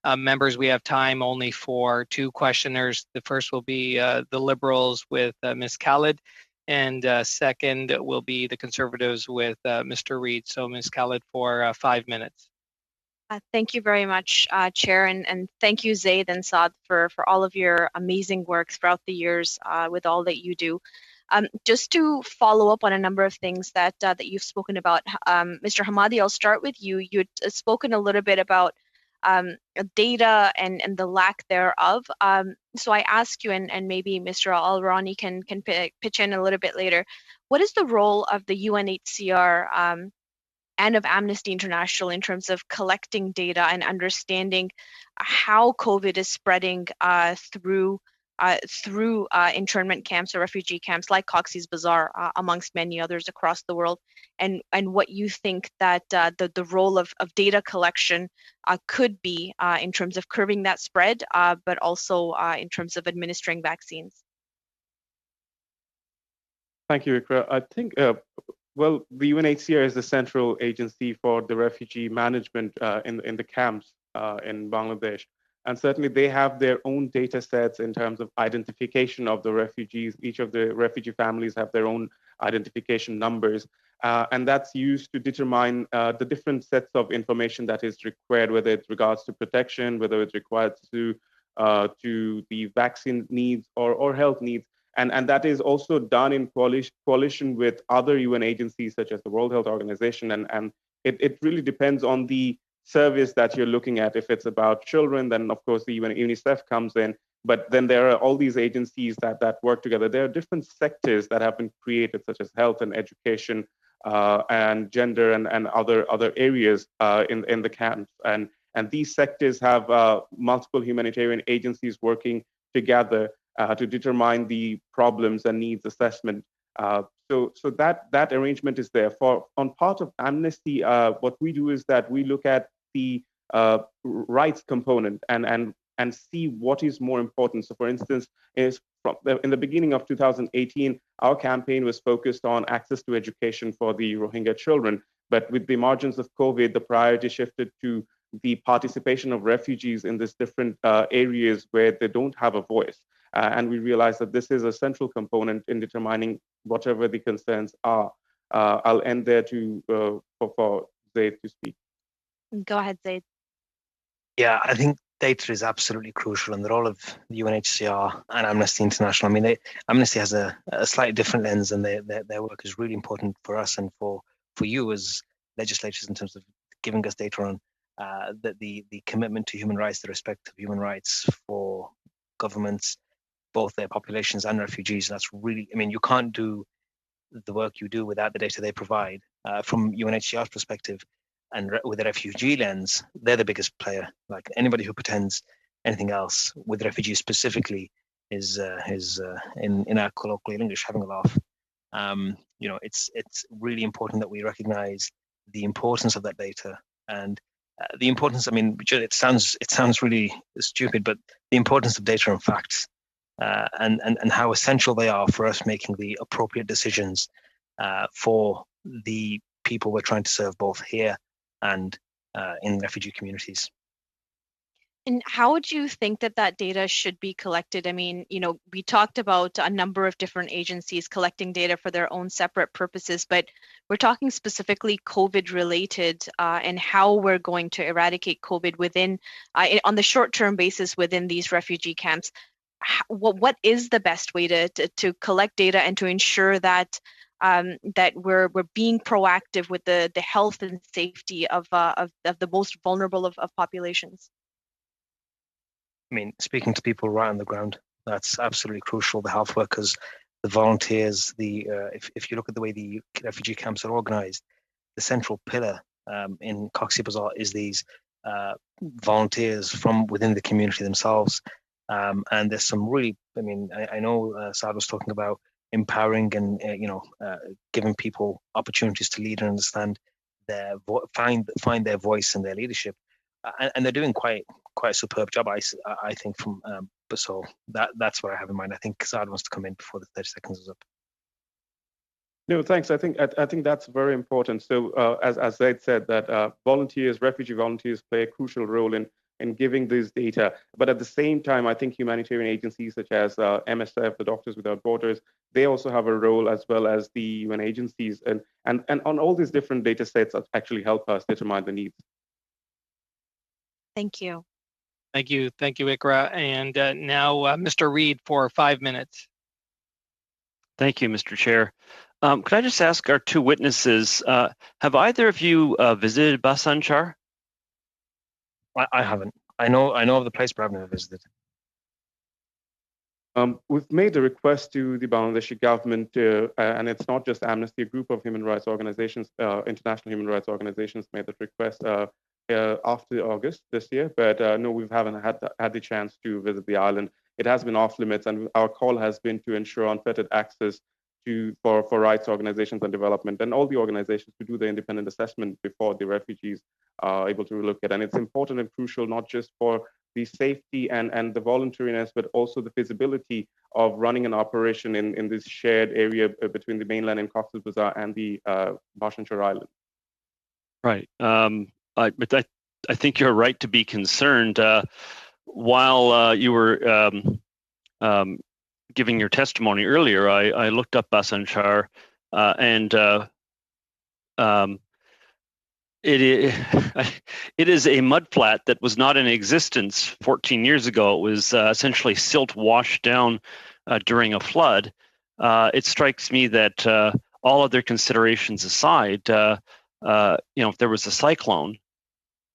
Speaker 1: members, we have time only for 2 questioners. The first will be the Liberals with Ms. Khalid, and second will be the Conservatives with Mr. Reid. So Ms. Khalid for 5 minutes.
Speaker 11: Thank you very much, Chair, and thank you, Zaid and Saad, for all of your amazing work throughout the years with all that you do. Just to follow up on a number of things that you've spoken about, Mr. Hamadi, I'll start with you. You had spoken a little bit about data and the lack thereof. So I ask you, and maybe Mr. Al-Rani can pitch in a little bit later, what is the role of the UNHCR and of Amnesty International in terms of collecting data and understanding how COVID is spreading through internment camps or refugee camps like Cox's Bazar, amongst many others across the world, and what you think that the role of data collection could be in terms of curbing that spread, but also in terms of administering vaccines.
Speaker 2: Thank you, Ikra. I think well, the UNHCR is the central agency for the refugee management in the camps in Bangladesh. And certainly they have their own data sets in terms of identification of the refugees. Each of the refugee families have their own identification numbers. And that's used to determine the different sets of information that is required, whether it regards to protection, whether it's required to the vaccine needs or health needs. And that is also done in coalition with other UN agencies such as the World Health Organization. And it really depends on the service that you're looking at. If it's about children, then of course the UNICEF comes in. But then there are all these agencies that work together. There are different sectors that have been created, such as health and education and gender and other areas in the camps. And these sectors have multiple humanitarian agencies working together to determine the problems and needs assessment. So that arrangement is there. On part of Amnesty, what we do is that we look at the rights component and see what is more important. So for instance, in the beginning of 2018, our campaign was focused on access to education for the Rohingya children. But with the emergence of COVID, the priority shifted to the participation of refugees in these different areas where they don't have a voice. And we realized that this is a central component in determining whatever the concerns are. I'll end there for Zaid to speak.
Speaker 11: Go ahead, Zaid.
Speaker 3: Yeah, I think data is absolutely crucial, and the role of the UNHCR and Amnesty International. I mean, Amnesty has a slightly different lens, and their work is really important for us and for you as legislators in terms of giving us data on the commitment to human rights, the respect of human rights for governments, both their populations and refugees. That's really, I mean, you can't do the work you do without the data they provide. From UNHCR's perspective, and with the refugee lens, they're the biggest player. Like anybody who pretends anything else with refugees specifically is in our colloquial English having a laugh. It's really important that we recognize the importance of that data and the importance. I mean, it sounds really stupid, but the importance of data and facts. And how essential they are for us making the appropriate decisions for the people we're trying to serve both here and in refugee communities.
Speaker 11: And how would you think that that data should be collected? I mean, we talked about a number of different agencies collecting data for their own separate purposes, but we're talking specifically COVID related and how we're going to eradicate COVID within, on the short-term basis within these refugee camps. What is the best way to collect data and to ensure that that we're being proactive with the health and safety of the most vulnerable of populations?
Speaker 3: I mean, speaking to people right on the ground, that's absolutely crucial. The health workers, the volunteers, if you look at the way the refugee camps are organized, the central pillar in Cox's Bazar is these volunteers from within the community themselves. And there's some really, I know Saad was talking about empowering and giving people opportunities to lead and understand find their voice and their leadership, and they're doing quite a superb job, I think. But so that's what I have in mind. I think Saad wants to come in before the 30 seconds is up.
Speaker 2: No, thanks. I think that's very important. So as Zaid said, that refugee volunteers play a crucial role in giving this data. But at the same time, I think humanitarian agencies such as MSF, the Doctors Without Borders, they also have a role, as well as the UN agencies. And on all these different data sets actually help us determine the needs.
Speaker 11: Thank you.
Speaker 1: Thank you, Ikra. And now Mr. Reid for 5 minutes.
Speaker 12: Thank you, Mr. Chair. Could I just ask our two witnesses, have either of you visited Bhasan Char?
Speaker 3: I haven't. I know of the place, but I've never visited.
Speaker 2: We've made a request to the Bangladeshi government, and it's not just Amnesty, a group of human rights organizations, international human rights organizations made that request after August this year, but no, we haven't had the chance to visit the island. It has been off limits, and our call has been to ensure unfettered access for rights organizations and development, and all the organizations to do the independent assessment before the refugees are able to relocate. And it's important and crucial, not just for the safety and the voluntariness, but also the feasibility of running an operation in this shared area between the mainland and Cox's Bazar and the Bhasan Char Island.
Speaker 12: Right. But I think you're right to be concerned. While you were giving your testimony earlier, I looked up Bhasan Char, and it is a mudflat that was not in existence 14 years ago. It was essentially silt washed down during a flood. It strikes me that all other considerations aside, if there was a cyclone,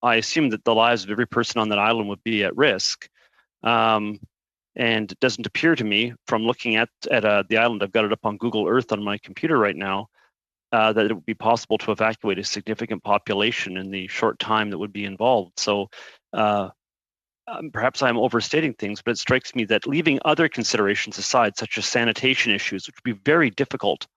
Speaker 12: I assume that the lives of every person on that island would be at risk. And it doesn't appear to me, from looking at the island, I've got it up on Google Earth on my computer right now, that it would be possible to evacuate a significant population in the short time that would be involved. So perhaps I'm overstating things, but it strikes me that leaving other considerations aside, such as sanitation issues, which would be very difficult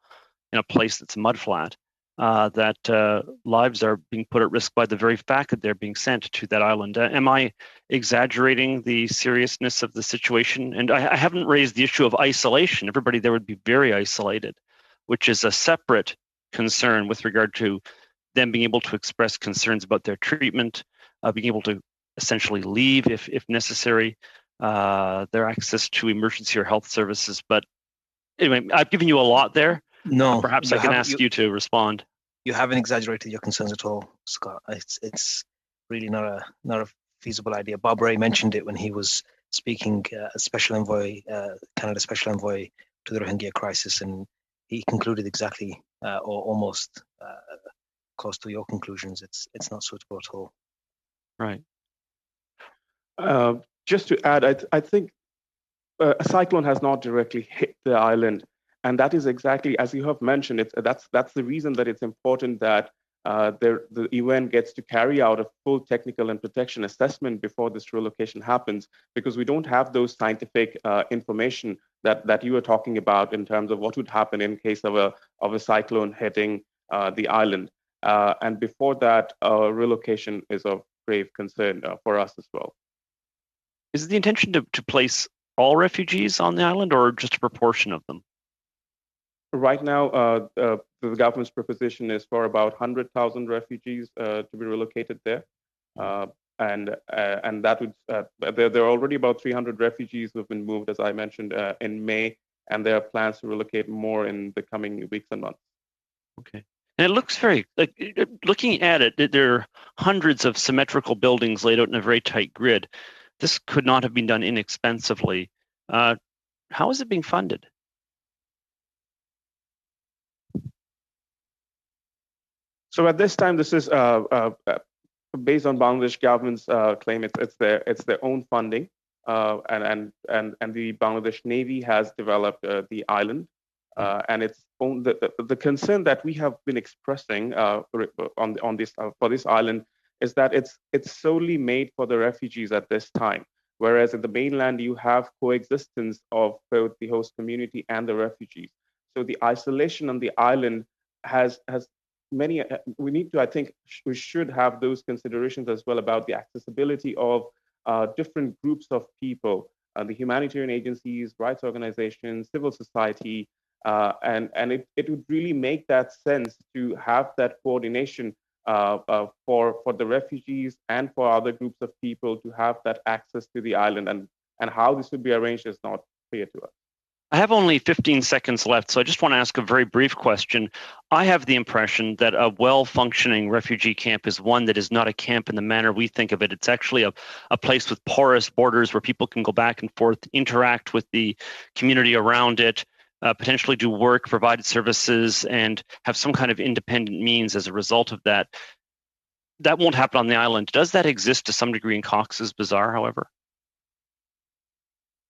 Speaker 12: in a place that's mudflat, that lives are being put at risk by the very fact that they're being sent to that island. Am I exaggerating the seriousness of the situation? And I haven't raised the issue of isolation. Everybody there would be very isolated, which is a separate concern with regard to them being able to express concerns about their treatment, being able to essentially leave if necessary, their access to emergency or health services. But anyway, I've given you a lot there.
Speaker 3: No,
Speaker 12: perhaps I can ask you to respond.
Speaker 3: You haven't exaggerated your concerns at all, Scott. It's really not a feasible idea. Bob Ray mentioned it when he was speaking as special envoy, Canada's special envoy to the Rohingya crisis, and he concluded exactly or almost close to your conclusions. It's not suitable at all.
Speaker 12: Right.
Speaker 2: Just to add, I think a cyclone has not directly hit the island. And that is exactly, as you have mentioned, that's the reason that it's important that the UN gets to carry out a full technical and protection assessment before this relocation happens, because we don't have those scientific information that you were talking about in terms of what would happen in case of a cyclone hitting the island. And before that, relocation is of grave concern for us as well.
Speaker 12: Is it the intention to place all refugees on the island, or just a proportion of them?
Speaker 2: Right now, the government's proposition is for about 100,000 refugees to be relocated there. and that would there are already about 300 refugees who have been moved, as I mentioned, in May, and there are plans to relocate more in the coming weeks and months.
Speaker 12: Okay. And it looks very, like, looking at it, there are hundreds of symmetrical buildings laid out in a very tight grid. This could not have been done inexpensively. How is it being funded?
Speaker 2: So at this time, this is based on Bangladesh government's claim. It's their own funding, and the Bangladesh Navy has developed the island, and its own. The concern that we have been expressing on this for this island is that it's solely made for the refugees at this time, whereas in the mainland you have coexistence of both the host community and the refugees. So the isolation on the island has many. We need to, I think, we should have those considerations as well about the accessibility of different groups of people, the humanitarian agencies, rights organizations, civil society, and it would really make that sense to have that coordination for the refugees and for other groups of people to have that access to the island, and how this would be arranged is not clear to us.
Speaker 12: I have only 15 seconds left, so I just want to ask a very brief question. I have the impression that a well-functioning refugee camp is one that is not a camp in the manner we think of it. It's actually a place with porous borders where people can go back and forth, interact with the community around it, potentially do work, provide services, and have some kind of independent means as a result of that. That won't happen on the island. Does that exist to some degree in Cox's Bazar, however?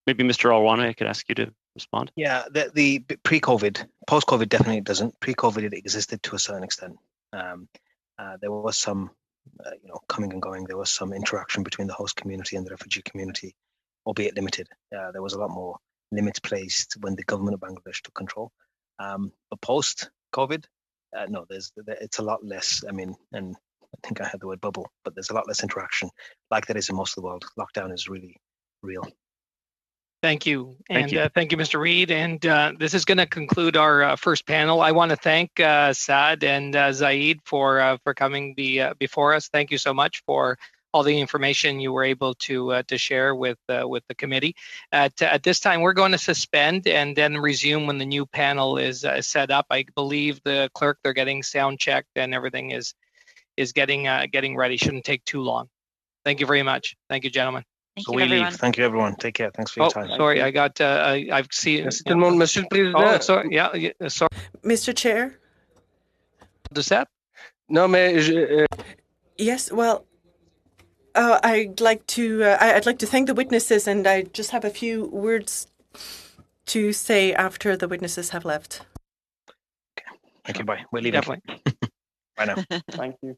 Speaker 12: Maybe Mr. Alwani, I could ask you to respond.
Speaker 3: Yeah, the pre-COVID, post-COVID definitely doesn't. Pre-COVID, it existed to a certain extent. There was some, coming and going. There was some interaction between the host community and the refugee community, albeit limited. There was a lot more limits placed when the government of Bangladesh took control. But post-COVID, no, it's a lot less. I mean, and I think I had the word bubble, but there's a lot less interaction, like there is in most of the world. Lockdown is really real.
Speaker 1: Thank you. And thank you, Mr. Reid. And this is going to conclude our first panel. I want to thank Saad and Zaid for coming before us. Thank you so much for all the information you were able to share with the committee. At this time, we're going to suspend and then resume when the new panel is set up. I believe the clerk, they're getting sound checked and everything is getting ready. Shouldn't take too long. Thank you very much. Thank you, gentlemen.
Speaker 3: So we leave. Thank you, everyone. Take care. Thanks for your time.
Speaker 1: Sorry, I got. I've seen.
Speaker 5: Monsieur le Président.
Speaker 1: Oh, sorry. Yeah. Sorry.
Speaker 6: Mr. Chair.
Speaker 1: Does that?
Speaker 5: No, mais
Speaker 6: yes. Well, I'd like to thank the witnesses, and I just have a few words to say after the witnesses have left.
Speaker 3: Okay. Thank you. Bye. We're leaving.
Speaker 1: Definitely.
Speaker 3: Bye now.
Speaker 2: Thank you.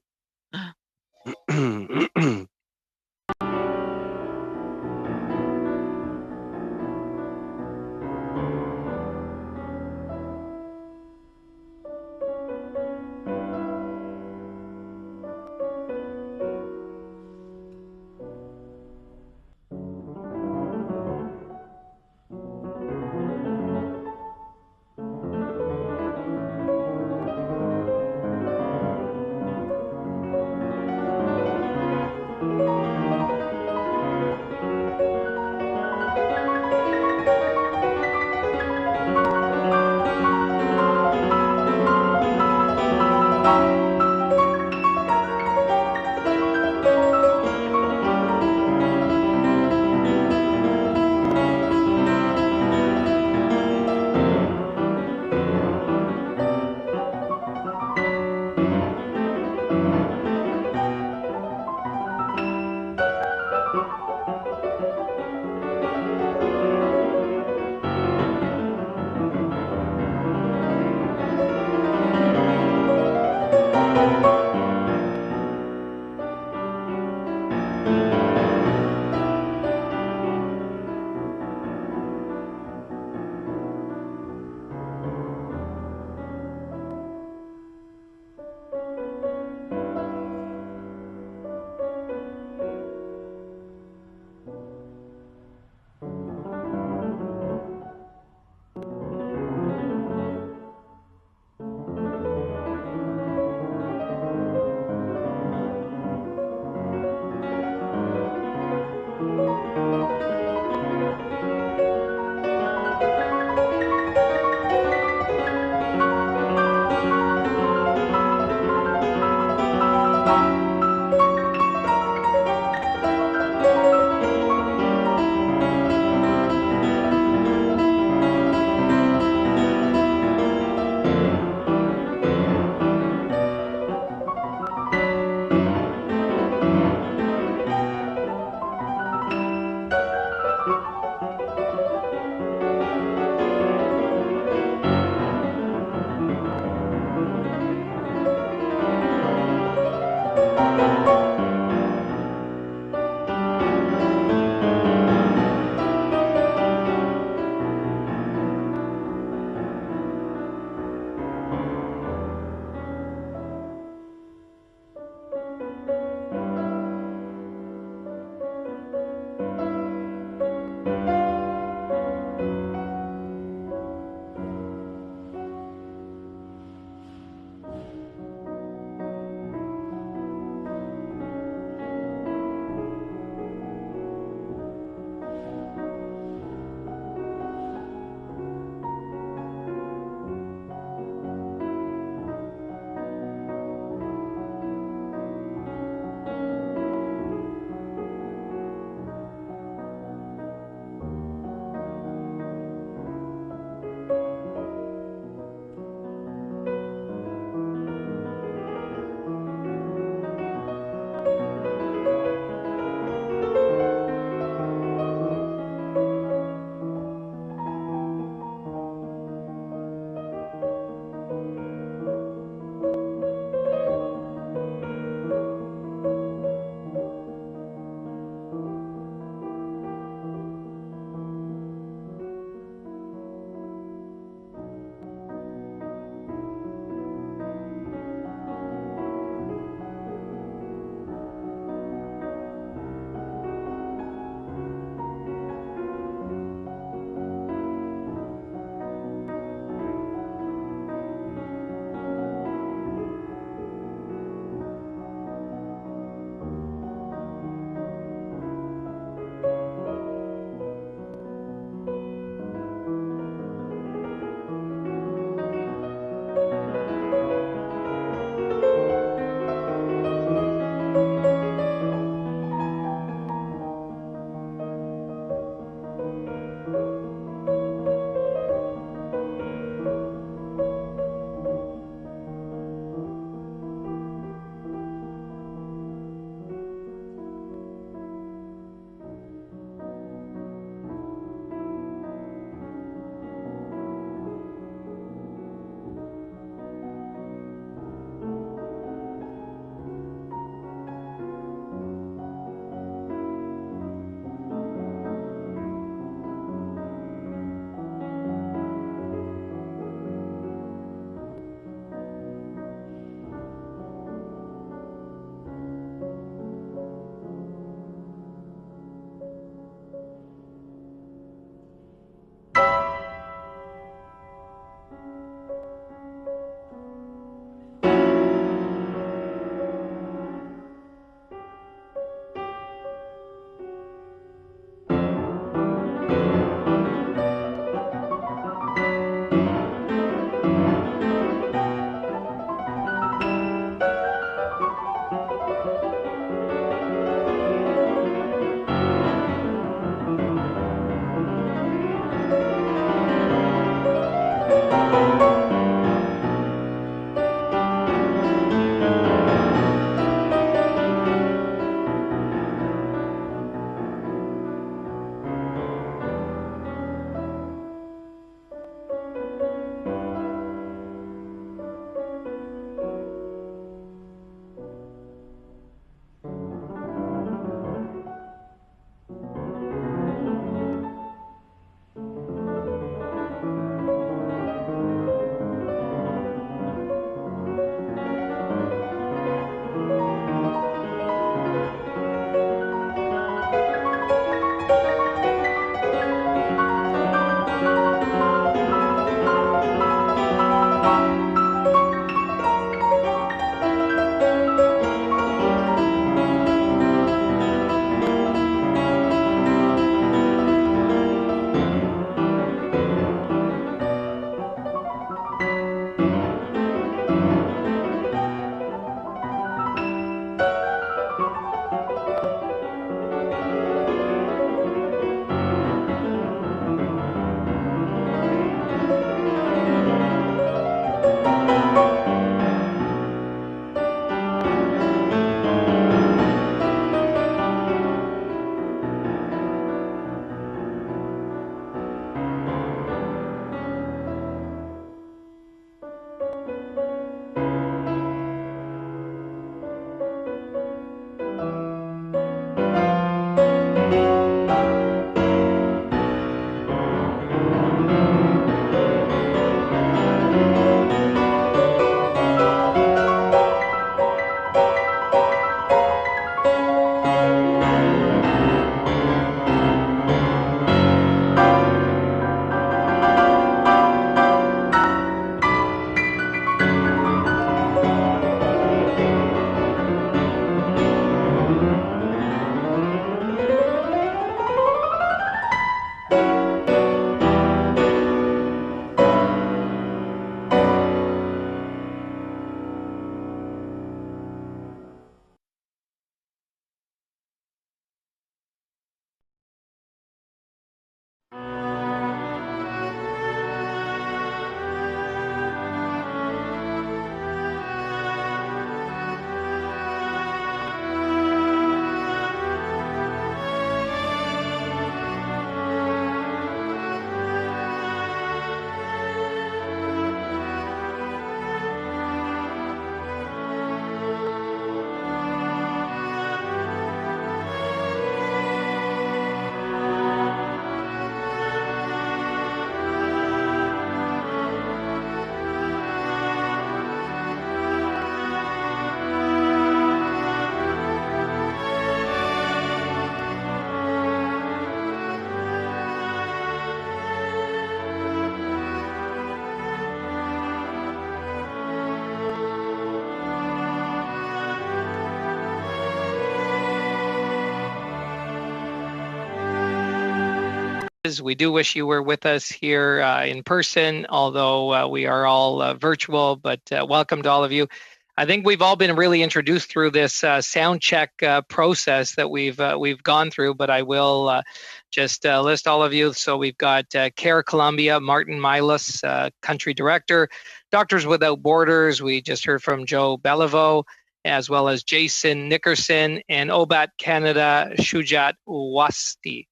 Speaker 1: We do wish you were with us here in person, although we are all virtual, but welcome to all of you. I think we've all been really introduced through this sound check process that we've gone through, but I will just list all of you. So we've got CARE Colombia, Martin Milas, Country Director, Doctors Without Borders. We just heard from Joe Beliveau, as well as Jason Nickerson, and OBAT Canada, Shujat Wasti.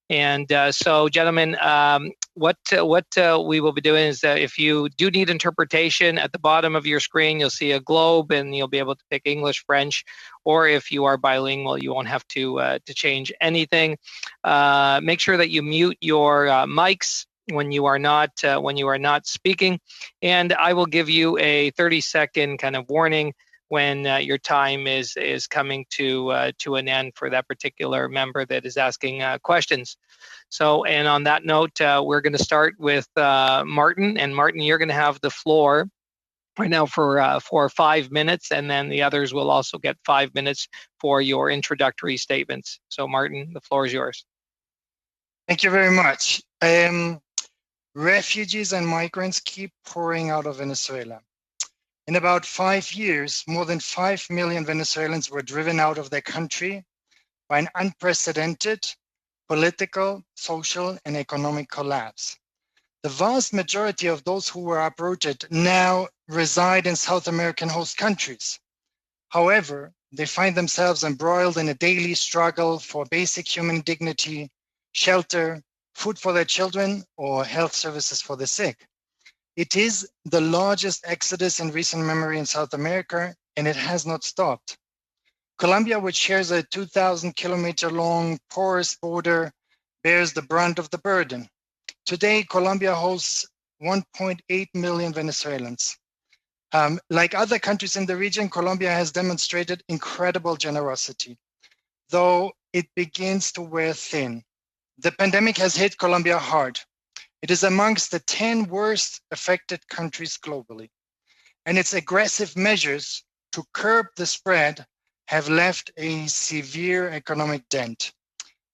Speaker 1: And so, gentlemen, what we will be doing is that if you do need interpretation, at the bottom of your screen, you'll see a globe and you'll be able to pick English, French, or if you are bilingual, you won't have to change anything. Make sure that you mute your mics when you are not speaking, and I will give you a 30-second kind of warning when your time is coming to an end for that particular member that is asking questions. So, and on that note, we're going to start with Martin. And Martin, you're going to have the floor right now for 5 minutes, and then the others will also get 5 minutes for your introductory statements. So, Martin, the floor is yours.
Speaker 13: Thank you very much. Refugees and migrants keep pouring out of Venezuela. In about 5 years, more than 5 million Venezuelans were driven out of their country by an unprecedented political, social, and economic collapse. The vast majority of those who were uprooted now reside in South American host countries. However, they find themselves embroiled in a daily struggle for basic human dignity, shelter, food for their children, or health services for the sick. It is the largest exodus in recent memory in South America, and it has not stopped. Colombia, which shares a 2,000-kilometer long porous border, bears the brunt of the burden. Today, Colombia hosts 1.8 million Venezuelans. Like other countries in the region, Colombia has demonstrated incredible generosity, though it begins to wear thin. The pandemic has hit Colombia hard. It is amongst the 10 worst affected countries globally, and its aggressive measures to curb the spread have left a severe economic dent.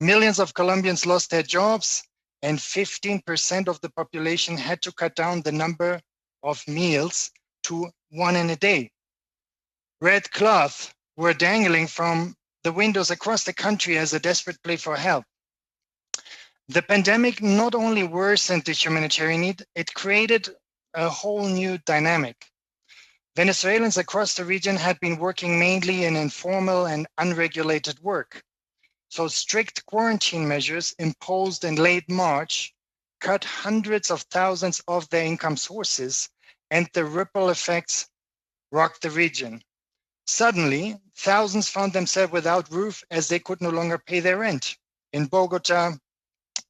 Speaker 13: Millions of Colombians lost their jobs, and 15% of the population had to cut down the number of meals to one in a day. Red cloth were dangling from the windows across the country as a desperate plea for help. The pandemic not only worsened the humanitarian need, it created a whole new dynamic. Venezuelans across the region had been working mainly in informal and unregulated work. So strict quarantine measures imposed in late March cut hundreds of thousands of their income sources, and the ripple effects rocked the region. Suddenly, thousands found themselves without roof as they could no longer pay their rent. In Bogota,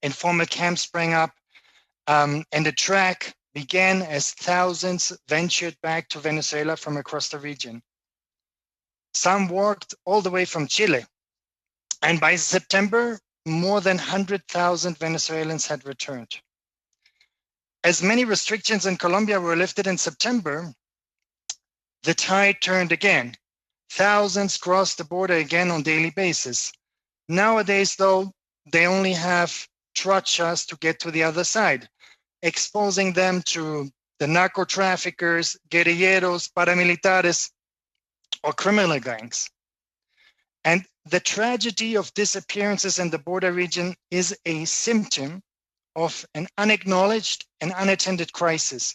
Speaker 13: informal camps sprang up, and the track began as thousands ventured back to Venezuela from across the region. Some walked all the way from Chile. And by September, more than 100,000 Venezuelans had returned. As many restrictions in Colombia were lifted in September, the tide turned again. Thousands crossed the border again on a daily basis. Nowadays, though, they only have trochas to get to the other side, exposing them to the narco traffickers, guerrilleros, paramilitares, or criminal gangs. And the tragedy of disappearances in the border region is a symptom of an unacknowledged and unattended crisis,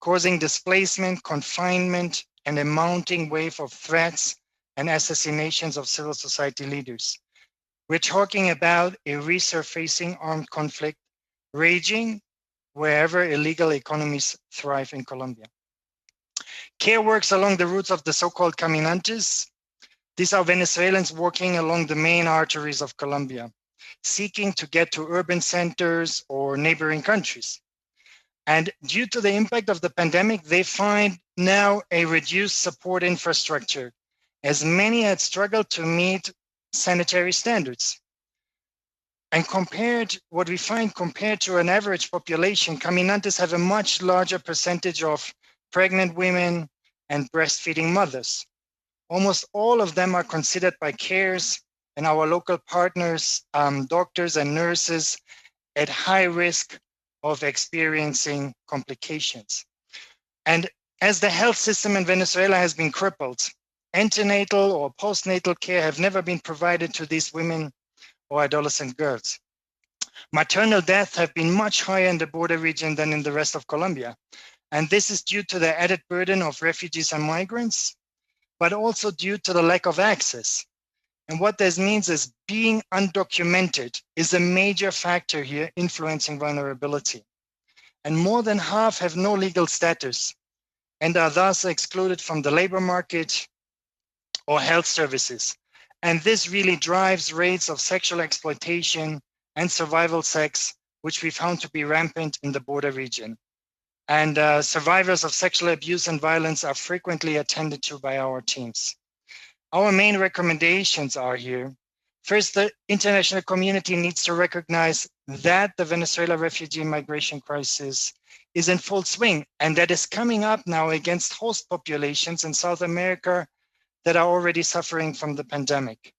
Speaker 13: causing displacement, confinement, and a mounting wave of threats and assassinations of civil society leaders. We're talking about a resurfacing armed conflict raging wherever illegal economies thrive in Colombia. CARE works along the routes of the so-called caminantes. These are Venezuelans walking along the main arteries of Colombia, seeking to get to urban centers or neighboring countries. And due to the impact of the pandemic, they find now a reduced support infrastructure, as many had struggled to meet sanitary standards. And what we find compared to an average population, caminantes have a much larger percentage of pregnant women and breastfeeding mothers. Almost all of them are considered by CARES and our local partners, doctors and nurses, at high risk of experiencing complications. And as the health system in Venezuela has been crippled, antenatal or postnatal care have never been provided to these women or adolescent girls. Maternal deaths have been much higher in the border region than in the rest of Colombia. And this is due to the added burden of refugees and migrants, but also due to the lack of access. And what this means is being undocumented is a major factor here influencing vulnerability. And more than half have no legal status and are thus excluded from the labor market or health services. And this really drives rates of sexual exploitation and survival sex, which we found to be rampant in the border region. And survivors of sexual abuse and violence are frequently attended to by our teams. Our main recommendations are here. First, the international community needs to recognize that the Venezuela refugee and migration crisis is in full swing, and that is coming up now against host populations in South America that are already suffering from the pandemic.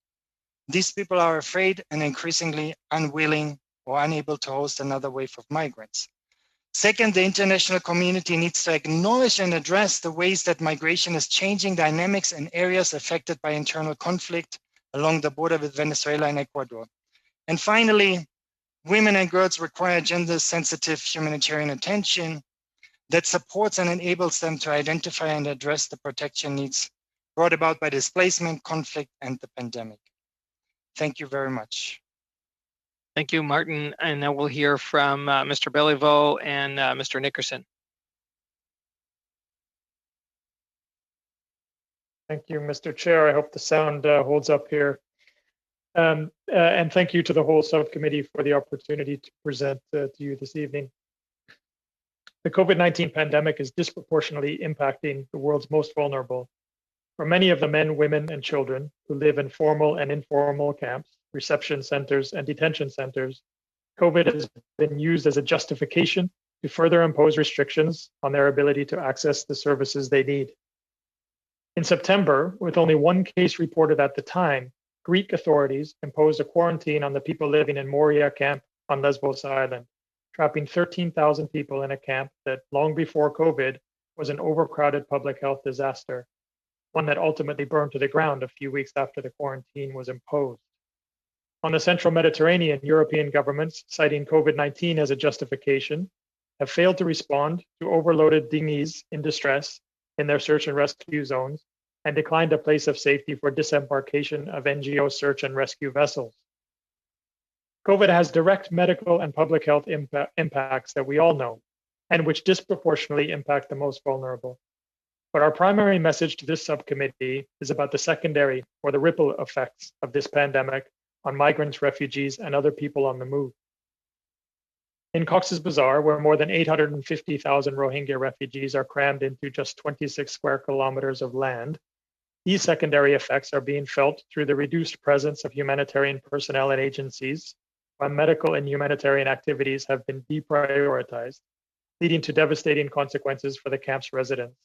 Speaker 13: These people are afraid and increasingly unwilling or unable to host another wave of migrants. Second, the international community needs to acknowledge and address the ways that migration is changing dynamics in areas affected by internal conflict along the border with Venezuela and Ecuador. And finally, Women and girls require gender-sensitive humanitarian attention that supports and enables them to identify and address the protection needs brought about by displacement, conflict, and the pandemic. Thank you very much.
Speaker 1: Thank you, Martin. And now we'll hear from Mr. Beliveau and Mr. Nickerson.
Speaker 14: Thank you, Mr. Chair. I hope the sound holds up here. And thank you to the whole subcommittee for the opportunity to present to you this evening. The COVID-19 pandemic is disproportionately impacting the world's most vulnerable. For many of the men, women, and children who live in formal and informal camps, reception centers, and detention centers, COVID has been used as a justification to further impose restrictions on their ability to access the services they need. In September, with only one case reported at the time, Greek authorities imposed a quarantine on the people living in Moria camp on Lesbos Island, trapping 13,000 people in a camp that long before COVID was an overcrowded public health disaster, one that ultimately burned to the ground a few weeks after the quarantine was imposed. On the central Mediterranean, European governments, citing COVID-19 as a justification, have failed to respond to overloaded dinghies in distress in their search and rescue zones and declined a place of safety for disembarkation of NGO search and rescue vessels. COVID has direct medical and public health impacts that we all know, and which disproportionately impact the most vulnerable. But our primary message to this subcommittee is about the secondary or the ripple effects of this pandemic on migrants, refugees, and other people on the move. In Cox's Bazar, where more than 850,000 Rohingya refugees are crammed into just 26 square kilometers of land, these secondary effects are being felt through the reduced presence of humanitarian personnel and agencies, while medical and humanitarian activities have been deprioritized, leading to devastating consequences for the camp's residents.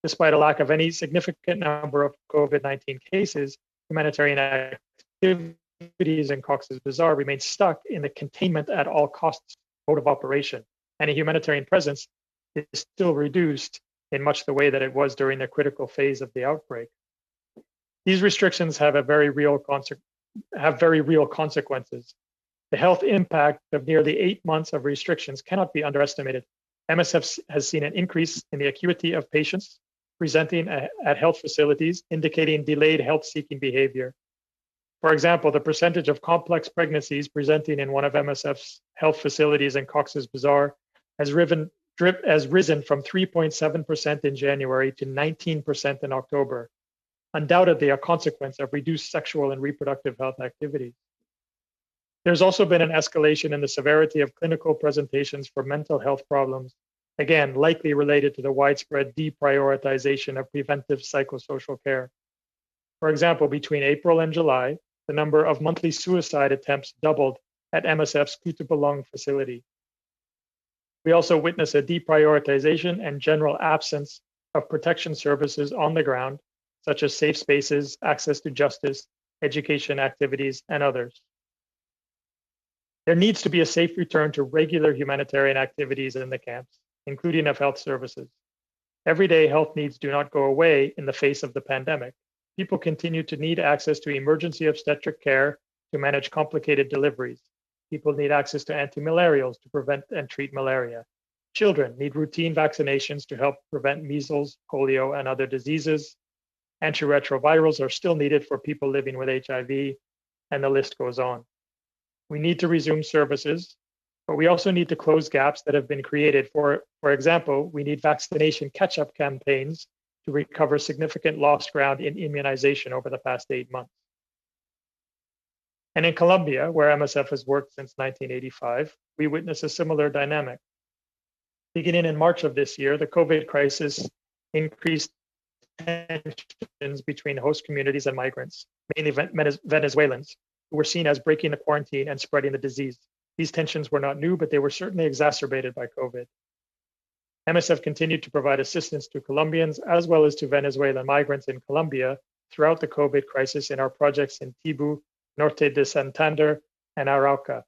Speaker 14: Despite a lack of any significant number of COVID-19 cases, humanitarian activities in Cox's Bazar remain stuck in the containment at all costs mode of operation, and a humanitarian presence is still reduced in much the way that it was during the critical phase of the outbreak. These restrictions have very real consequences. The health impact of nearly 8 months of restrictions cannot be underestimated. MSF has seen an increase in the acuity of patients presenting at health facilities, indicating delayed health-seeking behavior. For example, the percentage of complex pregnancies presenting in one of MSF's health facilities in Cox's Bazar has risen from 3.7% in January to 19% in October, undoubtedly a consequence of reduced sexual and reproductive health activities. There's also been an escalation in the severity of clinical presentations for mental health problems, again, likely related to the widespread deprioritization of preventive psychosocial care. For example, between April and July, the number of monthly suicide attempts doubled at MSF's Kutupalong facility. We also witness a deprioritization and general absence of protection services on the ground, such as safe spaces, access to justice, education activities, and others. There needs to be a safe return to regular humanitarian activities in the camps, including of health services. Everyday health needs do not go away in the face of the pandemic. People continue to need access to emergency obstetric care to manage complicated deliveries. People need access to antimalarials to prevent and treat malaria. Children need routine vaccinations to help prevent measles, polio, and other diseases. Antiretrovirals are still needed for people living with HIV, and the list goes on. We need to resume services, but we also need to close gaps that have been created. For example, we need vaccination catch-up campaigns to recover significant lost ground in immunization over the past 8 months. And in Colombia, where MSF has worked since 1985, we witness a similar dynamic. Beginning in March of this year, the COVID crisis increased tensions between host communities and migrants, mainly Venezuelans, who were seen as breaking the quarantine and spreading the disease. These tensions were not new, but they were certainly exacerbated by COVID. MSF continued to provide assistance to Colombians as well as to Venezuelan migrants in Colombia throughout the COVID crisis in our projects in Tibu, Norte de Santander, and Arauca.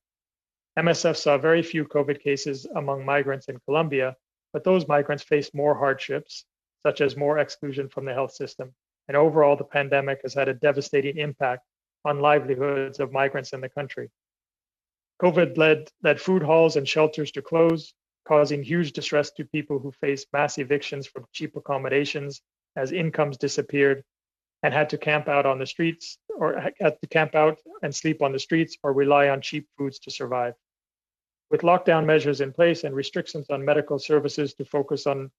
Speaker 14: MSF saw very few COVID cases among migrants in Colombia, but those migrants faced more hardships, such as more exclusion from the health system. And overall, the pandemic has had a devastating impact on livelihoods of migrants in the country. COVID led food halls and shelters to close, causing huge distress to people who faced mass evictions from cheap accommodations as incomes disappeared and had to camp out on the streets or had to camp out and sleep on the streets or rely on cheap foods to survive. With lockdown measures in place and restrictions on medical services to focus on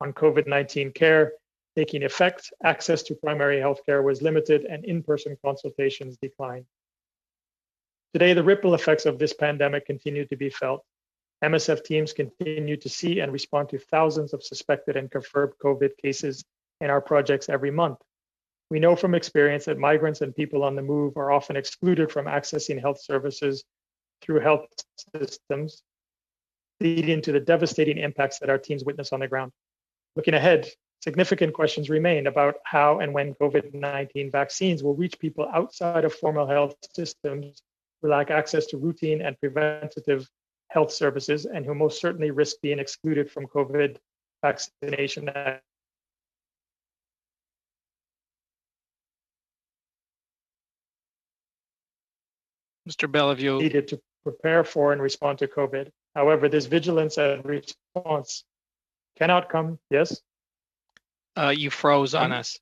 Speaker 14: COVID-19 care taking effect, access to primary health care was limited and in-person consultations declined. Today, the ripple effects of this pandemic continue to be felt. MSF teams continue to see and respond to thousands of suspected and confirmed COVID cases in our projects every month. We know from experience that migrants and people on the move are often excluded from accessing health services through health systems, leading to the devastating impacts that our teams witness on the ground. Looking ahead, significant questions remain about how and when COVID-19 vaccines will reach people outside of formal health systems who lack access to routine and preventative health services and who most certainly risk being excluded from COVID vaccination.
Speaker 1: Mr. Bellevue.
Speaker 14: Needed to prepare for and respond to COVID. However, this vigilance and response cannot come, yes?
Speaker 1: You froze on us.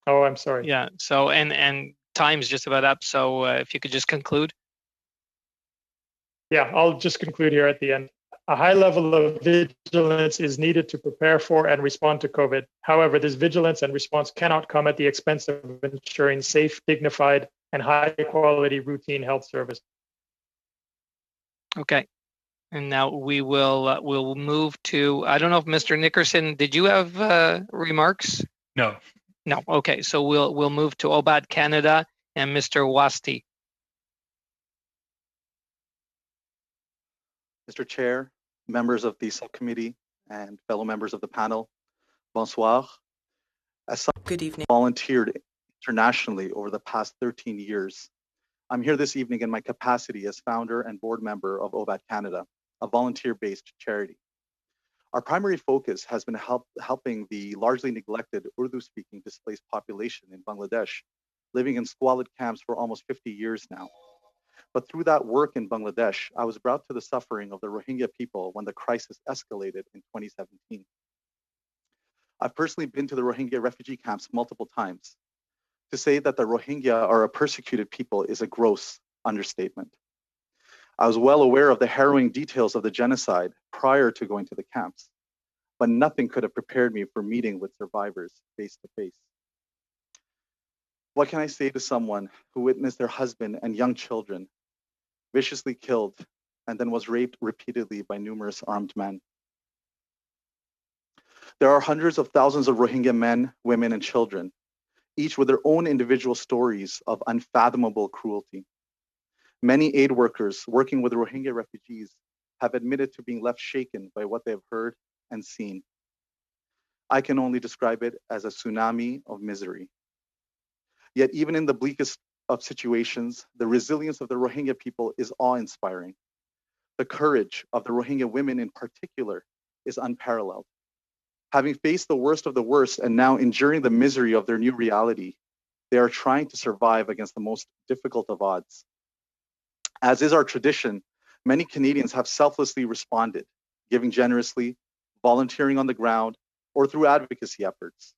Speaker 14: Oh, I'm sorry.
Speaker 1: Yeah, so, and time's just about up, so if you could just conclude.
Speaker 14: Yeah, I'll just conclude here at the end. A high level of vigilance is needed to prepare for and respond to COVID. However, this vigilance and response cannot come at the expense of ensuring safe, dignified, and high quality routine health service.
Speaker 1: Okay. And now we will we'll move to, I don't know if Mr. Nickerson, did you have remarks?
Speaker 15: No.
Speaker 1: No. Okay. So we'll move to OBAT Canada and Mr. Wasti.
Speaker 16: Mr. Chair, members of the subcommittee, and fellow members of the panel, bonsoir. As someone
Speaker 6: Good evening.
Speaker 16: Volunteered internationally over the past 13 years, I'm here this evening in my capacity as founder and board member of OBAT Canada, a volunteer-based charity. Our primary focus has been helping the largely neglected Urdu-speaking displaced population in Bangladesh, living in squalid camps for almost 50 years now. But through that work in Bangladesh, I was brought to the suffering of the Rohingya people when the crisis escalated in 2017. I've personally been to the Rohingya refugee camps multiple times. To say that the Rohingya are a persecuted people is a gross understatement. I was well aware of the harrowing details of the genocide prior to going to the camps, but nothing could have prepared me for meeting with survivors face to face. What can I say to someone who witnessed their husband and young children viciously killed and then was raped repeatedly by numerous armed men? There are hundreds of thousands of Rohingya men, women, and children, each with their own individual stories of unfathomable cruelty. Many aid workers working with Rohingya refugees have admitted to being left shaken by what they have heard and seen. I can only describe it as a tsunami of misery. Yet even in the bleakest of situations, the resilience of the Rohingya people is awe-inspiring. The courage of the Rohingya women in particular is unparalleled. Having faced the worst of the worst and now enduring the misery of their new reality, they are trying to survive against the most difficult of odds. As is our tradition, many Canadians have selflessly responded, giving generously, volunteering on the ground, or through advocacy efforts.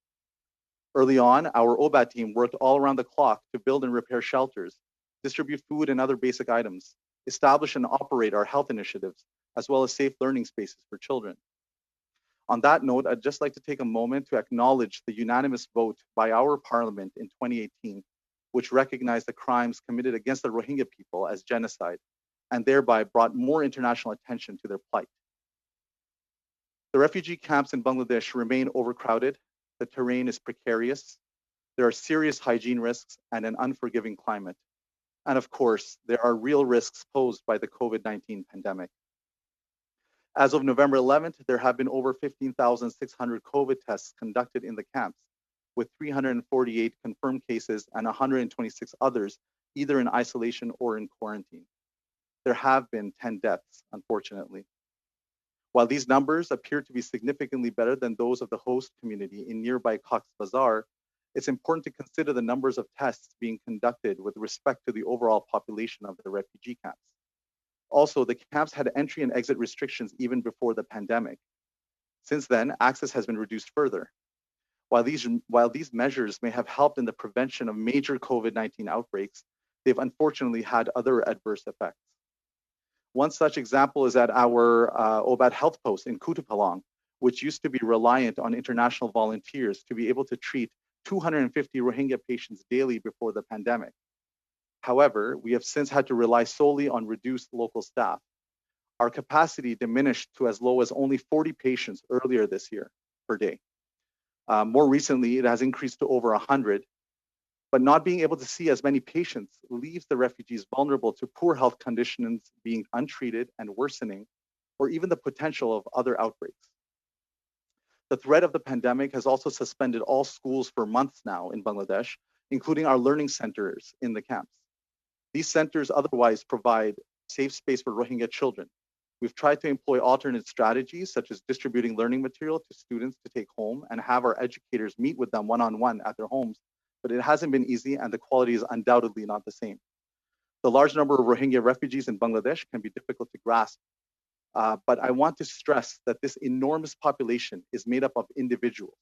Speaker 16: Early on, our OBAT team worked all around the clock to build and repair shelters, distribute food and other basic items, establish and operate our health initiatives, as well as safe learning spaces for children. On that note, I'd just like to take a moment to acknowledge the unanimous vote by our parliament in 2018, which recognized the crimes committed against the Rohingya people as genocide, and thereby brought more international attention to their plight. The refugee camps in Bangladesh remain overcrowded, the terrain is precarious, there are serious hygiene risks and an unforgiving climate. And of course, there are real risks posed by the COVID-19 pandemic. As of November 11th, there have been over 15,600 COVID tests conducted in the camps, with 348 confirmed cases and 126 others either in isolation or in quarantine. There have been 10 deaths, unfortunately. While these numbers appear to be significantly better than those of the host community in nearby Cox's Bazar, it's important to consider the numbers of tests being conducted with respect to the overall population of the refugee camps. Also, the camps had entry and exit restrictions even before the pandemic. Since then, access has been reduced further. While these measures may have helped in the prevention of major COVID-19 outbreaks, they've unfortunately had other adverse effects. One such example is at our OBAD health post in Kutupalong, which used to be reliant on international volunteers to be able to treat 250 Rohingya patients daily before the pandemic. However, we have since had to rely solely on reduced local staff. Our capacity diminished to as low as only 40 patients earlier this year per day. More recently, it has increased to over 100, but not being able to see as many patients leaves the refugees vulnerable to poor health conditions being untreated and worsening, or even the potential of other outbreaks. The threat of the pandemic has also suspended all schools for months now in Bangladesh, including our learning centers in the camps. These centers otherwise provide safe space for Rohingya children. We've tried to employ alternate strategies, such as distributing learning material to students to take home and have our educators meet with them one-on-one at their homes, but it hasn't been easy and the quality is undoubtedly not the same. The large number of Rohingya refugees in Bangladesh can be difficult to grasp, but I want to stress that this enormous population is made up of individuals.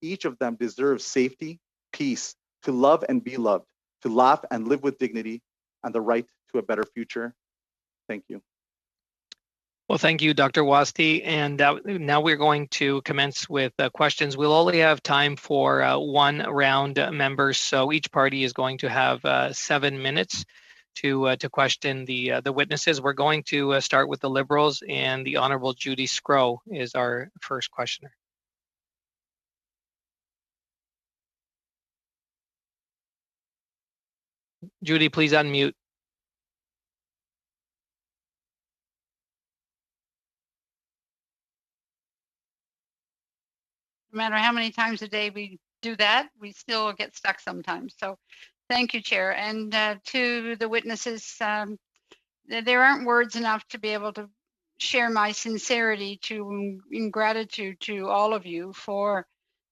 Speaker 16: Each of them deserves safety, peace, to love and be loved, to laugh and live with dignity, and the right to a better future. Thank you.
Speaker 1: Well, thank you, Dr. Wasti. And now we're going to commence with questions. We'll only have time for one round, members. So each party is going to have 7 minutes to question the witnesses. We're going to start with the Liberals, and the Honorable Judy Scrow is our first questioner. Judy, please unmute.
Speaker 15: No matter how many times a day we do that, we still get stuck sometimes. So thank you, Chair. And to the witnesses, there aren't words enough to be able to share my sincerity in gratitude to all of you for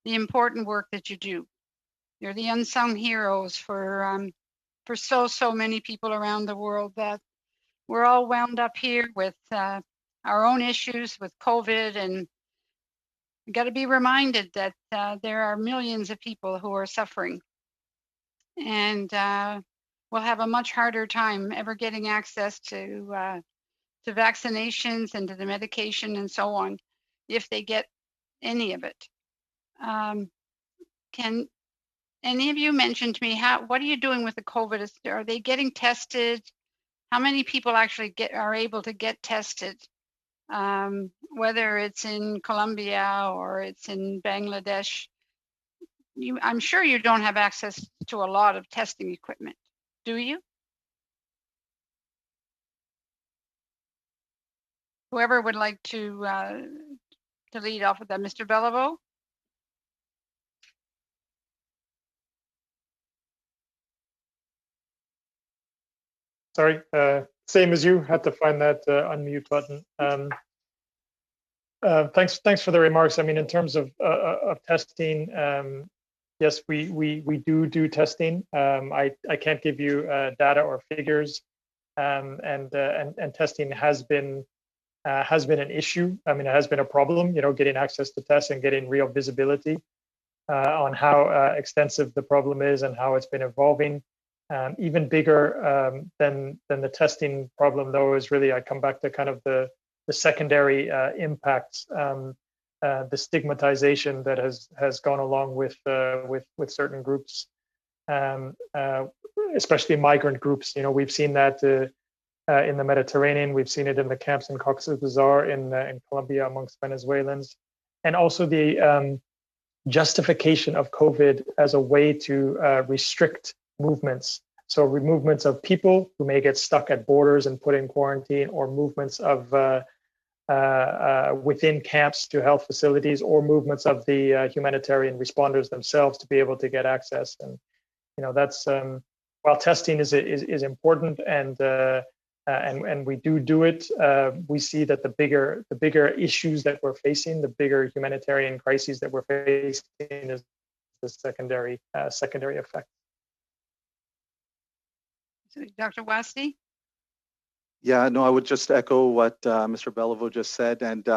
Speaker 15: the important work that you do. You're the unsung heroes for so many people around the world, that we're all wound up here with our own issues with COVID, and we got to be reminded that there are millions of people who are suffering, and will have a much harder time ever getting access to vaccinations and to the medication and so on, if they get any of it. Can any of you mention to me what are you doing with the COVID? Are they getting tested? How many people actually are able to get tested? Whether it's in Colombia or it's in Bangladesh, I'm sure you don't have access to a lot of testing equipment, do you? Whoever would like to lead off with that, Mr. Beliveau.
Speaker 14: Sorry, same as you, had to find that unmute button. Thanks for the remarks. I mean, in terms of testing, yes, we do testing. I can't give you data or figures, and testing has been an issue. I mean, it has been a problem, getting access to tests and getting real visibility on how extensive the problem is and how it's been evolving. Even bigger than the testing problem, though, is really, I come back to kind of the secondary impacts, the stigmatization that has gone along with certain groups, especially migrant groups. We've seen that in the Mediterranean. We've seen it in the camps in Cox's Bazar in Colombia amongst Venezuelans, and also the justification of COVID as a way to restrict movements. So movements of people who may get stuck at borders and put in quarantine, or movements of within camps to health facilities, or movements of the humanitarian responders themselves to be able to get access. And that's while testing is important, and we do it, we see that the bigger issues that we're facing, the bigger humanitarian crises that we're facing, is the secondary effect.
Speaker 15: Dr. Wasti?
Speaker 16: Yeah, no, I would just echo what Mr. Beliveau just said. And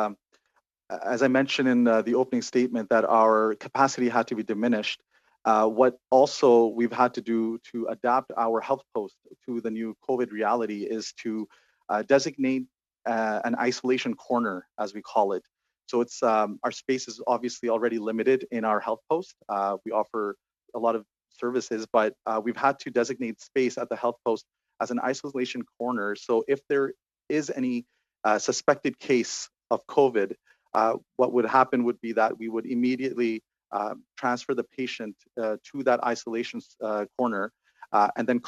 Speaker 16: as I mentioned in the opening statement, that our capacity had to be diminished. What also we've had to do to adapt our health post to the new COVID reality is to designate an isolation corner, as we call it. So it's our space is obviously already limited in our health post. We offer a lot of services, but we've had to designate space at the health post as an isolation corner. So if there is any suspected case of COVID, what would happen would be that we would immediately transfer the patient to that isolation corner and then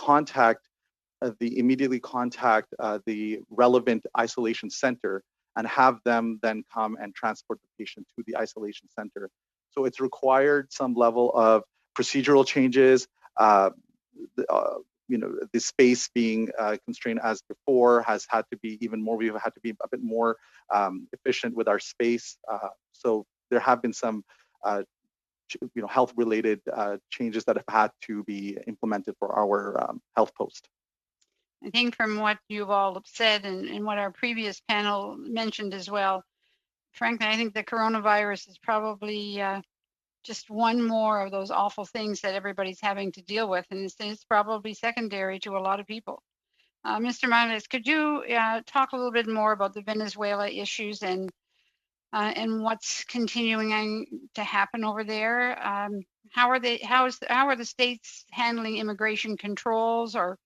Speaker 16: immediately contact the relevant isolation center and have them then come and transport the patient to the isolation center. So it's required some level of procedural changes. The space being constrained as before has had to be even more, we've had to be a bit more efficient with our space. So there have been some health-related changes that have had to be implemented for our health post.
Speaker 15: I think from what you've all said and what our previous panel mentioned as well, frankly, I think the coronavirus is probably just one more of those awful things that everybody's having to deal with, and it's probably secondary to a lot of people. Mr. Miles, could you talk a little bit more about the Venezuela issues and what's continuing to happen over there? How are the states handling immigration controls, or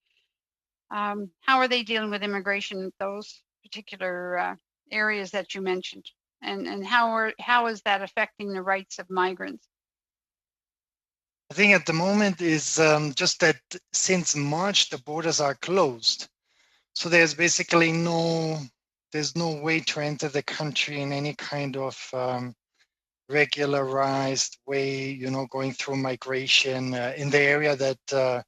Speaker 15: how are they dealing with immigration, those particular areas that you mentioned, and how is that affecting the rights of migrants?
Speaker 13: I think at the moment is just that since March, the borders are closed. So there's basically there's no way to enter the country in any kind of regularized way, going through migration in the area that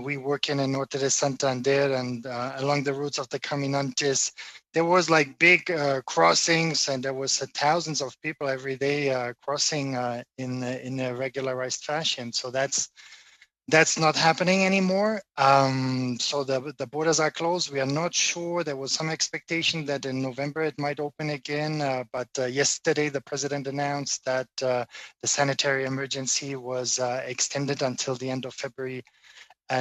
Speaker 13: we work in Norte de Santander and along the routes of the Caminantes. There was like big crossings, and there was thousands of people every day crossing in a regularized fashion. So that's not happening anymore. So the borders are closed. We are not sure. There was some expectation that in November it might open again, but yesterday the president announced that the sanitary emergency was extended until the end of February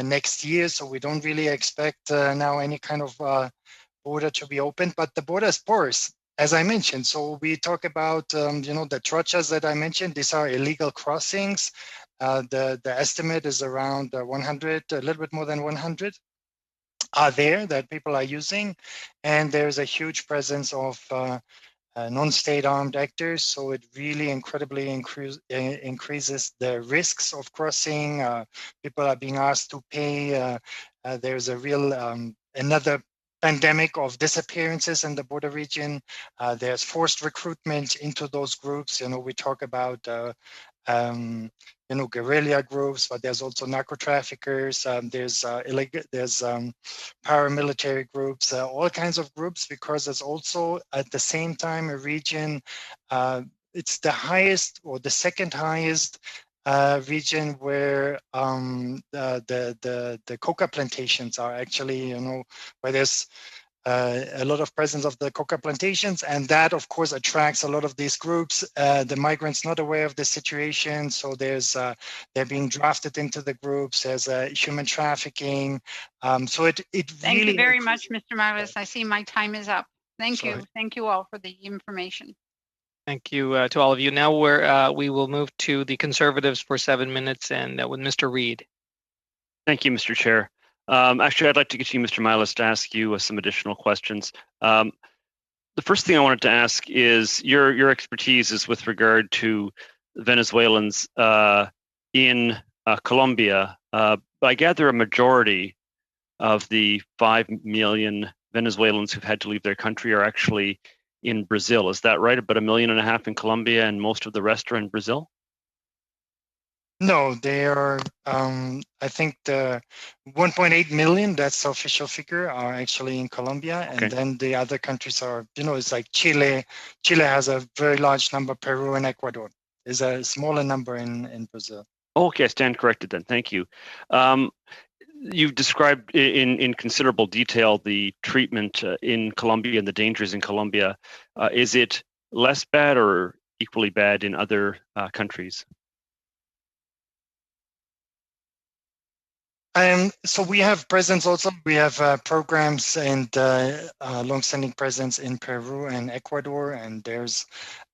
Speaker 13: next year. So we don't really expect now any kind of border to be open, but the border is porous, as I mentioned. So we talk about, the trochas that I mentioned. These are illegal crossings. The estimate is around 100, a little bit more than 100 are there that people are using. And there's a huge presence of non-state armed actors. So it really incredibly increases the risks of crossing. People are being asked to pay. There's a real, another pandemic of disappearances in the border region. There's forced recruitment into those groups. We talk about guerrilla groups, but there's also narco traffickers. There's paramilitary groups, all kinds of groups, because there's also at the same time a region. It's the highest or the second highest region where the coca plantations are actually, where there's a lot of presence of the coca plantations, and that of course attracts a lot of these groups. The migrants not aware of the situation, so they're being drafted into the groups. There's human trafficking. So it
Speaker 15: Thank
Speaker 13: really.
Speaker 15: you very much, Mr. Marlis. I see my time is up. Thank you all for the information.
Speaker 1: Thank you to all of you. Now we will move to the Conservatives for 7 minutes, and with Mr. Reid.
Speaker 12: Thank you, Mr. Chair. Actually, I'd like to get you, Mr. Miles, to ask you some additional questions. The first thing I wanted to ask is your expertise is with regard to Venezuelans in Colombia. I gather a majority of the 5 million Venezuelans who've had to leave their country are actually in Brazil. Is that right? About 1.5 million in Colombia, and most of the rest are in Brazil?
Speaker 13: No, they are, I think the 1.8 million, that's the official figure, are actually in Colombia. Okay. And then the other countries are, it's like Chile. Chile has a very large number, Peru and Ecuador. There's a smaller number in Brazil.
Speaker 12: Okay, I stand corrected then. Thank you. you've described in considerable detail the treatment in Colombia and the dangers in Colombia. Is it less bad or equally bad in other countries?
Speaker 13: So we have presence also. We have programs and long-standing presence in Peru and Ecuador, and there's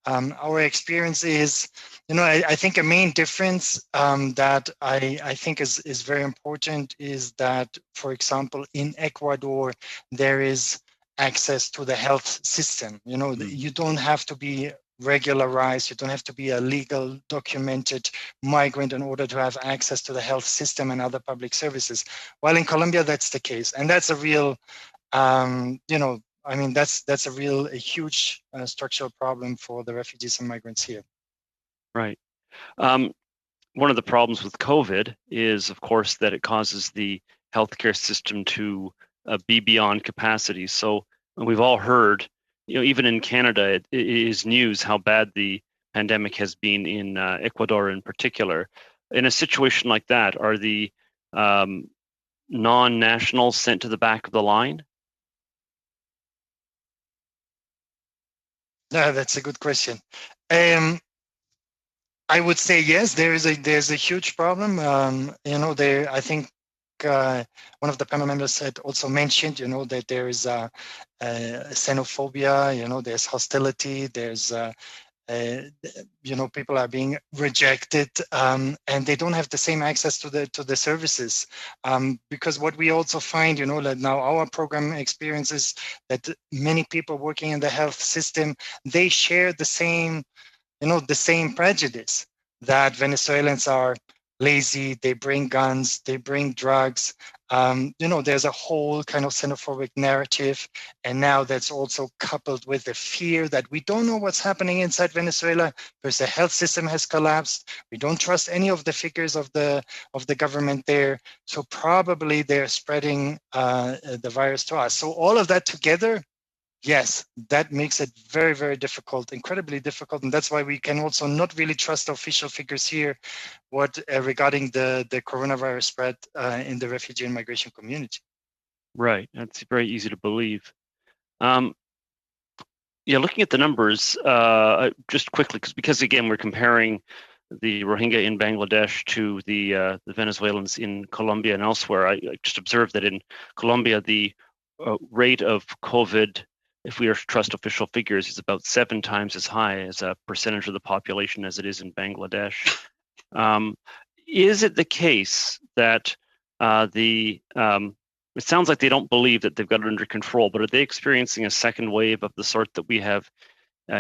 Speaker 13: our experience is, I think a main difference that I think is very important is that, for example, in Ecuador, there is access to the health system. You don't have to be regularized, you don't have to be a legal documented migrant in order to have access to the health system and other public services. While in Colombia, that's the case. And that's a real, that's a huge structural problem for the refugees and migrants here.
Speaker 12: Right. One of the problems with COVID is, of course, that it causes the healthcare system to be beyond capacity. So we've all heard, even in Canada, it is news how bad the pandemic has been in Ecuador in particular. In a situation like that, are the non-nationals sent to the back of the line?
Speaker 13: No, that's a good question. I would say yes. There's a huge problem. I think one of the panel members had also mentioned, that there is xenophobia. There's hostility. There's people are being rejected, and they don't have the same access to the services, because what we also find, that now our program experiences that many people working in the health system, they share the same prejudice that Venezuelans are lazy, they bring guns, they bring drugs. There's a whole kind of xenophobic narrative. And now that's also coupled with the fear that we don't know what's happening inside Venezuela because the health system has collapsed. We don't trust any of the figures of the government there. So probably they're spreading the virus to us. So all of that together, yes, that makes it very, very difficult, incredibly difficult. And that's why we can also not really trust official figures here regarding the coronavirus spread in the refugee and migration community.
Speaker 12: Right, that's very easy to believe. Looking at the numbers, just quickly, because again, we're comparing the Rohingya in Bangladesh to the Venezuelans in Colombia and elsewhere. I just observed that in Colombia, the rate of COVID, if we are to trust official figures, is about 7 times as high as a percentage of the population as it is in Bangladesh. Is it the case that it sounds like they don't believe that they've got it under control, but are they experiencing a second wave of the sort that we have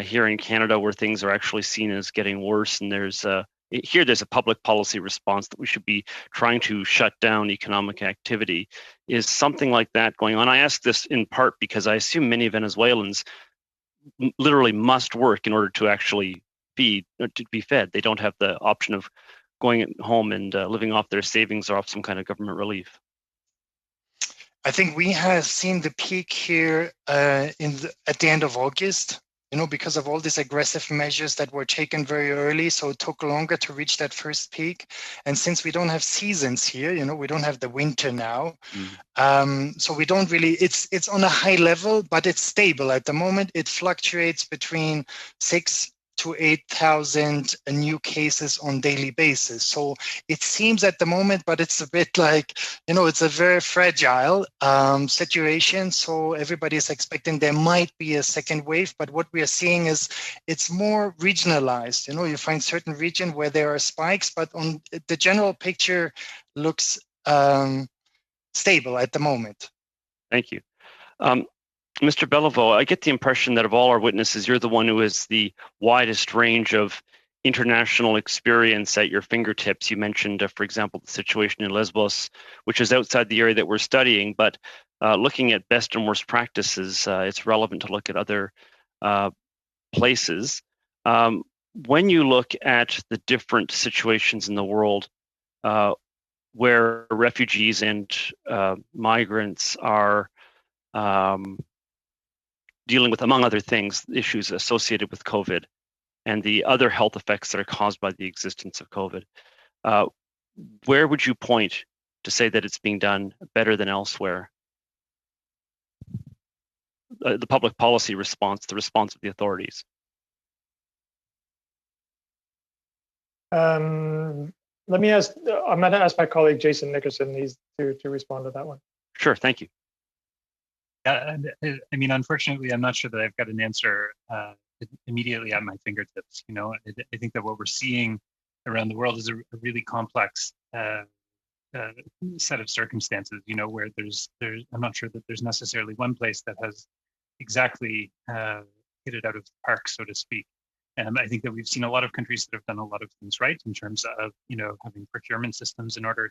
Speaker 12: here in Canada, where things are actually seen as getting worse, and there's a public policy response that we should be trying to shut down economic activity? Is something like that going on? I ask this in part because I assume many Venezuelans literally must work in order to actually be fed. They don't have the option of going home and living off their savings or off some kind of government relief.
Speaker 13: I think we have seen the peak here at the end of August, because of all these aggressive measures that were taken very early. So it took longer to reach that first peak. And since we don't have seasons here, we don't have the winter now. So we don't really, it's on a high level, but it's stable at the moment. It fluctuates between 6,000 to 8,000 new cases on daily basis. So it seems at the moment, but it's a bit like, it's a very fragile situation. So everybody is expecting there might be a second wave, but what we are seeing is it's more regionalized. You find certain region where there are spikes, but on the general picture looks stable at the moment.
Speaker 12: Thank you. Mr. Beliveau, I get the impression that of all our witnesses, you're the one who has the widest range of international experience at your fingertips. You mentioned, for example, the situation in Lesbos, which is outside the area that we're studying, but looking at best and worst practices, it's relevant to look at other places. When you look at the different situations in the world where refugees and migrants are dealing with, among other things, issues associated with COVID and the other health effects that are caused by the existence of COVID, where would you point to say that it's being done better than elsewhere. The public policy response, the response of the authorities.
Speaker 14: Let me ask, I'm going to ask my colleague Jason Nickerson to respond to that one.
Speaker 12: Sure, thank you.
Speaker 17: Yeah, I mean, unfortunately, I'm not sure that I've got an answer immediately at my fingertips. You know, I think that what we're seeing around the world is a really complex set of circumstances. You know, where there's I'm not sure that there's necessarily one place that has exactly hit it out of the park, so to speak. I think that we've seen a lot of countries that have done a lot of things right in terms of, you know, having procurement systems in order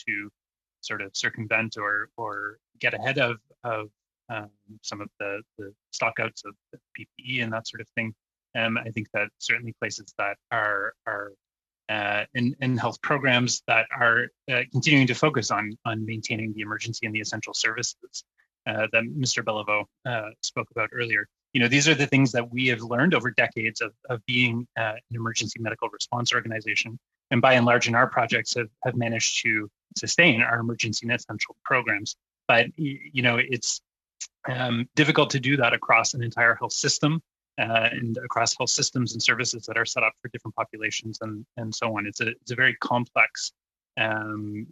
Speaker 17: to sort of circumvent or get ahead of some of the stockouts of PPE and that sort of thing. I think that certainly places that are in health programs that are continuing to focus on maintaining the emergency and the essential services that Mr. Beliveau spoke about earlier. You know, these are the things that we have learned over decades of being an emergency medical response organization, and by and large in our projects have managed to sustain our emergency and essential programs. But you know, it's difficult to do that across an entire health system and across health systems and services that are set up for different populations and so on. It's a very complex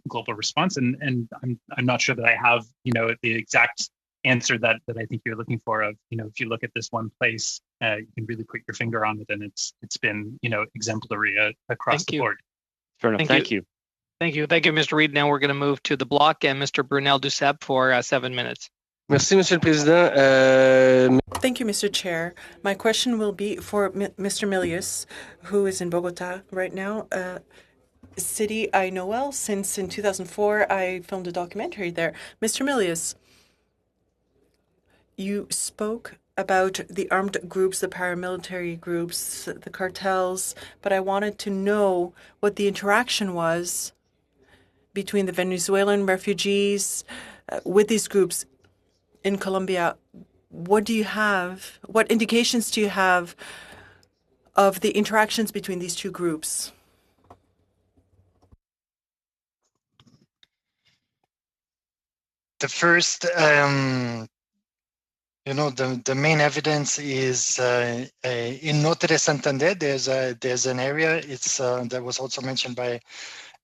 Speaker 17: global response, and I'm not sure that I have, you know, the exact answer that I think you're looking for. Of, you know, if you look at this one place, you can really put your finger on it, and it's been, you know, exemplary across the board.
Speaker 12: Fair enough. Thank you.
Speaker 1: Thank you, Mr. Reid. Now we're going to move to the block and Mr. Brunel Duceppe for 7 minutes.
Speaker 5: Merci, Monsieur le Président.
Speaker 6: Thank you, Mr. Chair. My question will be for Mr. Milius, who is in Bogota right now. City I know well, since in 2004 I filmed a documentary there. Mr. Milius, you spoke about the armed groups, the paramilitary groups, the cartels, but I wanted to know what the interaction was between the Venezuelan refugees with these groups in Colombia. What do you have? What indications do you have of the interactions between these two groups?
Speaker 13: The first, you know, the main evidence is in Norte de Santander. There's an area. It's that was also mentioned by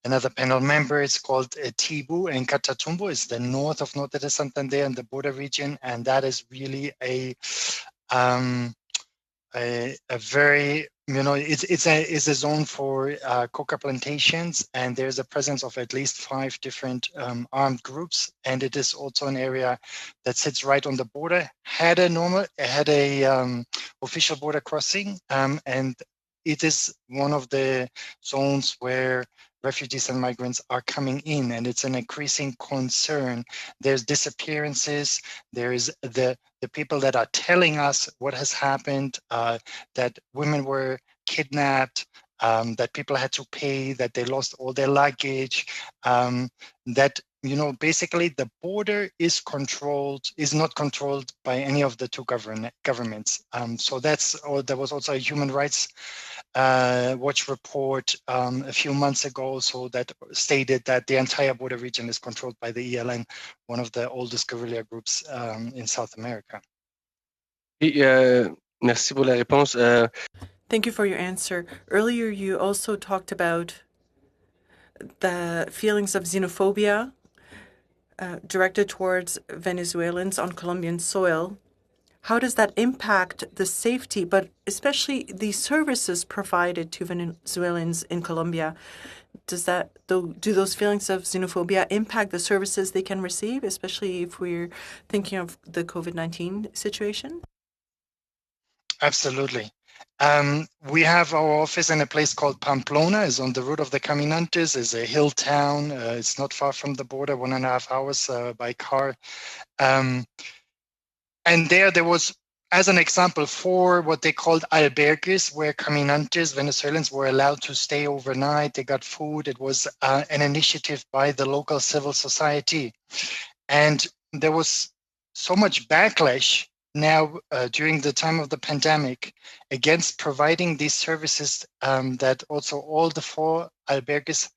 Speaker 13: another panel member. It's called Tibu and Catatumbo. It's the north of Norte de Santander and the border region, and that is really a very, you know, it's a zone for coca plantations, and there's a presence of at least 5 different armed groups, and it is also an area that sits right on the border. Had a official border crossing, and it is one of the zones where refugees and migrants are coming in, and it's an increasing concern. There's disappearances. There's the people that are telling us what has happened, that women were kidnapped, that people had to pay, that they lost all their luggage, that, you know, basically the border is not controlled by any of the two governments. So there was also a human rights watch report a few months ago, so that stated that the entire border region is controlled by the ELN, one of the oldest guerrilla groups in South America.
Speaker 5: Merci pour la réponse.
Speaker 6: Thank you for your answer. Earlier, you also talked about the feelings of xenophobia directed towards Venezuelans on Colombian soil. How does that impact the safety, but especially the services provided to Venezuelans in Colombia? Do those feelings of xenophobia impact the services they can receive, especially if we're thinking of the COVID-19 situation?
Speaker 13: Absolutely. We have our office in a place called Pamplona. It's on the route of the Caminantes. It's a hill town. It's not far from the border, 1.5 hours by car. And there was, as an example, 4 what they called albergues, where Caminantes, Venezuelans, were allowed to stay overnight. They got food. It was an initiative by the local civil society. And there was so much backlash now during the time of the pandemic against providing these services that also all the 4 albergues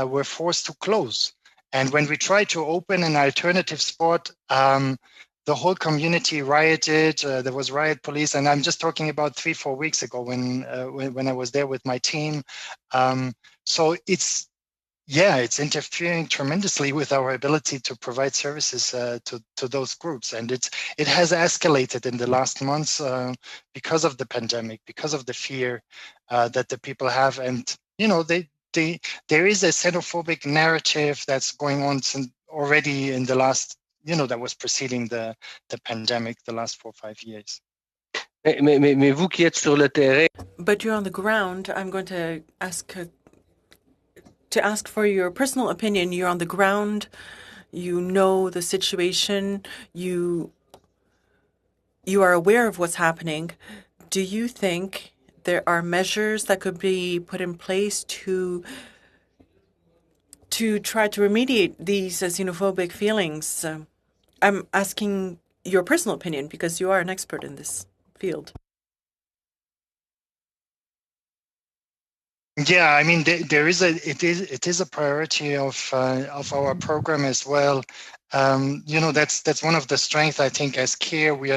Speaker 13: were forced to close. And when we tried to open an alternative spot, the whole community rioted. There was riot police, and I'm just talking about 3-4 weeks ago when I was there with my team. So it's interfering tremendously with our ability to provide services to those groups, and it has escalated in the last months because of the pandemic, because of the fear that the people have, and there is a xenophobic narrative that's going on already in the last, that was preceding the pandemic, the last 4 or 5 years.
Speaker 5: Mais vous qui êtes sur le terrain.
Speaker 6: But you're on the ground. I'm going to ask for your personal opinion. You're on the ground. You know the situation. You are aware of what's happening. Do you think there are measures that could be put in place to try to remediate these xenophobic feelings? I'm asking your personal opinion because you are an expert in this field.
Speaker 13: Yeah, I mean, it is a priority of our program as well. That's one of the strengths, I think, as CARE. We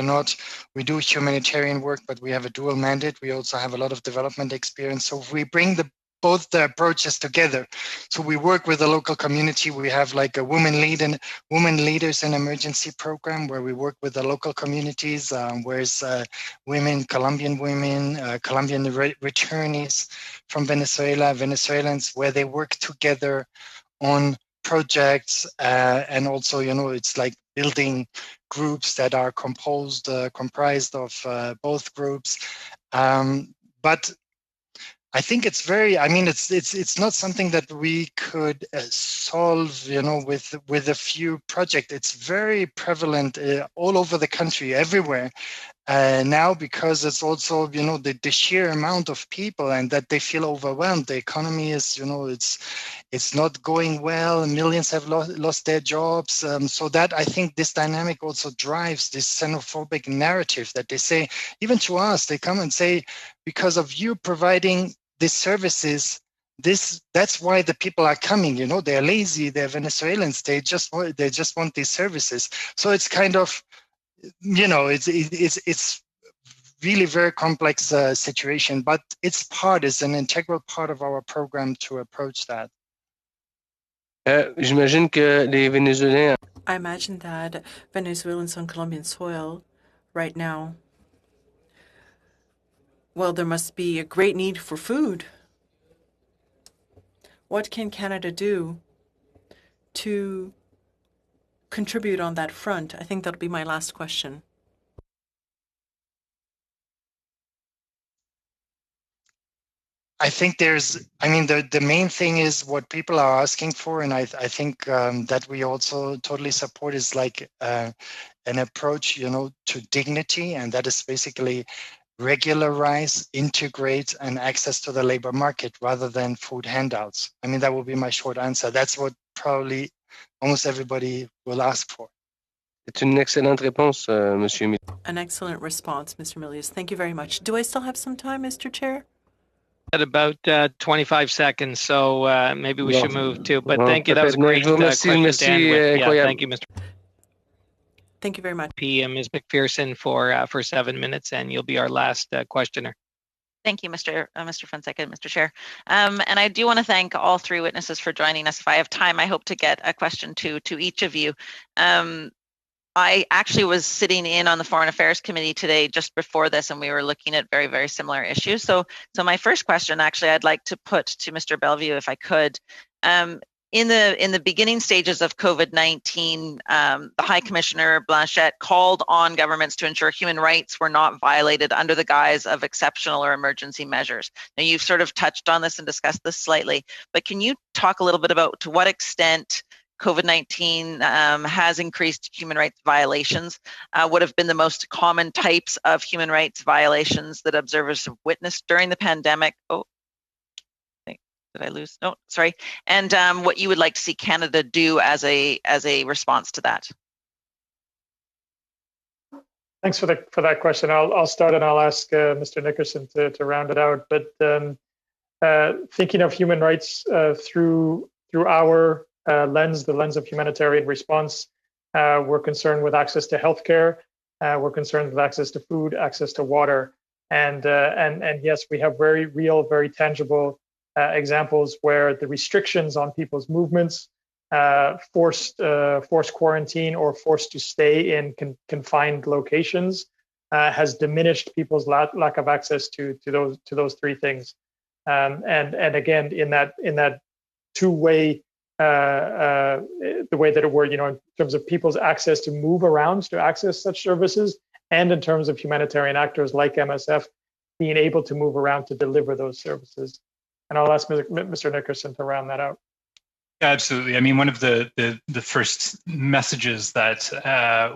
Speaker 13: do humanitarian work, but we have a dual mandate. We also have a lot of development experience. So we bring both the approaches together. So we work with the local community. We have like a women leaders in emergency program where we work with the local communities, whereas Colombian women, Colombian returnees from Venezuelans, where they work together on projects, and also, it's like building groups that are comprised of both groups. But I think it's it's not something that we could solve, with a few projects. It's very prevalent all over the country, everywhere. Now, because it's also, the sheer amount of people and that they feel overwhelmed. The economy is, it's not going well. Millions have lost their jobs. So that, I think this dynamic also drives this xenophobic narrative that they say, even to us, they come and say, because of you providing these services, that's why the people are coming. They're lazy, they're Venezuelans, they just want these services. So it's kind of, it's really very complex situation, but it's an integral part of our program to approach that.
Speaker 5: J'imagine que les Vénézuéliens.
Speaker 6: I imagine that Venezuelans on Colombian soil right now, well, there must be a great need for food. What can Canada do to contribute on that front? I think that'll be my last question.
Speaker 13: I think the main thing is what people are asking for, and I think that we also totally support is like an approach, to dignity, and that is basically regularize, integrate, and access to the labor market rather than food handouts. That will be my short answer. That's what probably almost everybody will ask for.
Speaker 5: C'est une excellente réponse, Monsieur.
Speaker 6: An excellent response, Mr. Milius. Thank you very much. Do I still have some time, Mr. Chair?
Speaker 1: At about 25 seconds, so maybe we should move too. But thank you. That was a great question to end with. Yeah, thank you, Mr.
Speaker 6: Thank you very much.
Speaker 1: And Ms. McPherson for 7 minutes, and you'll be our last questioner.
Speaker 10: Thank you, Mr. Fonseca, Mr. Chair. And I do want to thank all three witnesses for joining us. If I have time, I hope to get a question to each of you. I actually was sitting in on the Foreign Affairs Committee today just before this, and we were looking at very, very similar issues. So my first question, actually, I'd like to put to Mr. Bellevue, if I could. In the beginning stages of COVID-19, the High Commissioner Blanchette called on governments to ensure human rights were not violated under the guise of exceptional or emergency measures. Now, you've sort of touched on this and discussed this slightly, but can you talk a little bit about to what extent COVID-19 has increased human rights violations? What have been the most common types of human rights violations that observers have witnessed during the pandemic? Oh, did I lose? No, sorry. And what you would like to see Canada do as a response to that?
Speaker 14: Thanks for that question. I'll start and I'll ask Mr. Nickerson to round it out. But thinking of human rights through our lens, the lens of humanitarian response. We're concerned with access to healthcare. We're concerned with access to food, access to water. And yes, we have very real, very tangible examples where the restrictions on people's movements, forced quarantine or forced to stay in confined locations has diminished people's lack of access to those three things. And again, in that two-way, the way that it were, in terms of people's access to move around to access such services, and in terms of humanitarian actors like MSF being able to move around to deliver those services. And I'll ask Mr. Nickerson to round that out.
Speaker 17: Absolutely. I mean, one of the first messages that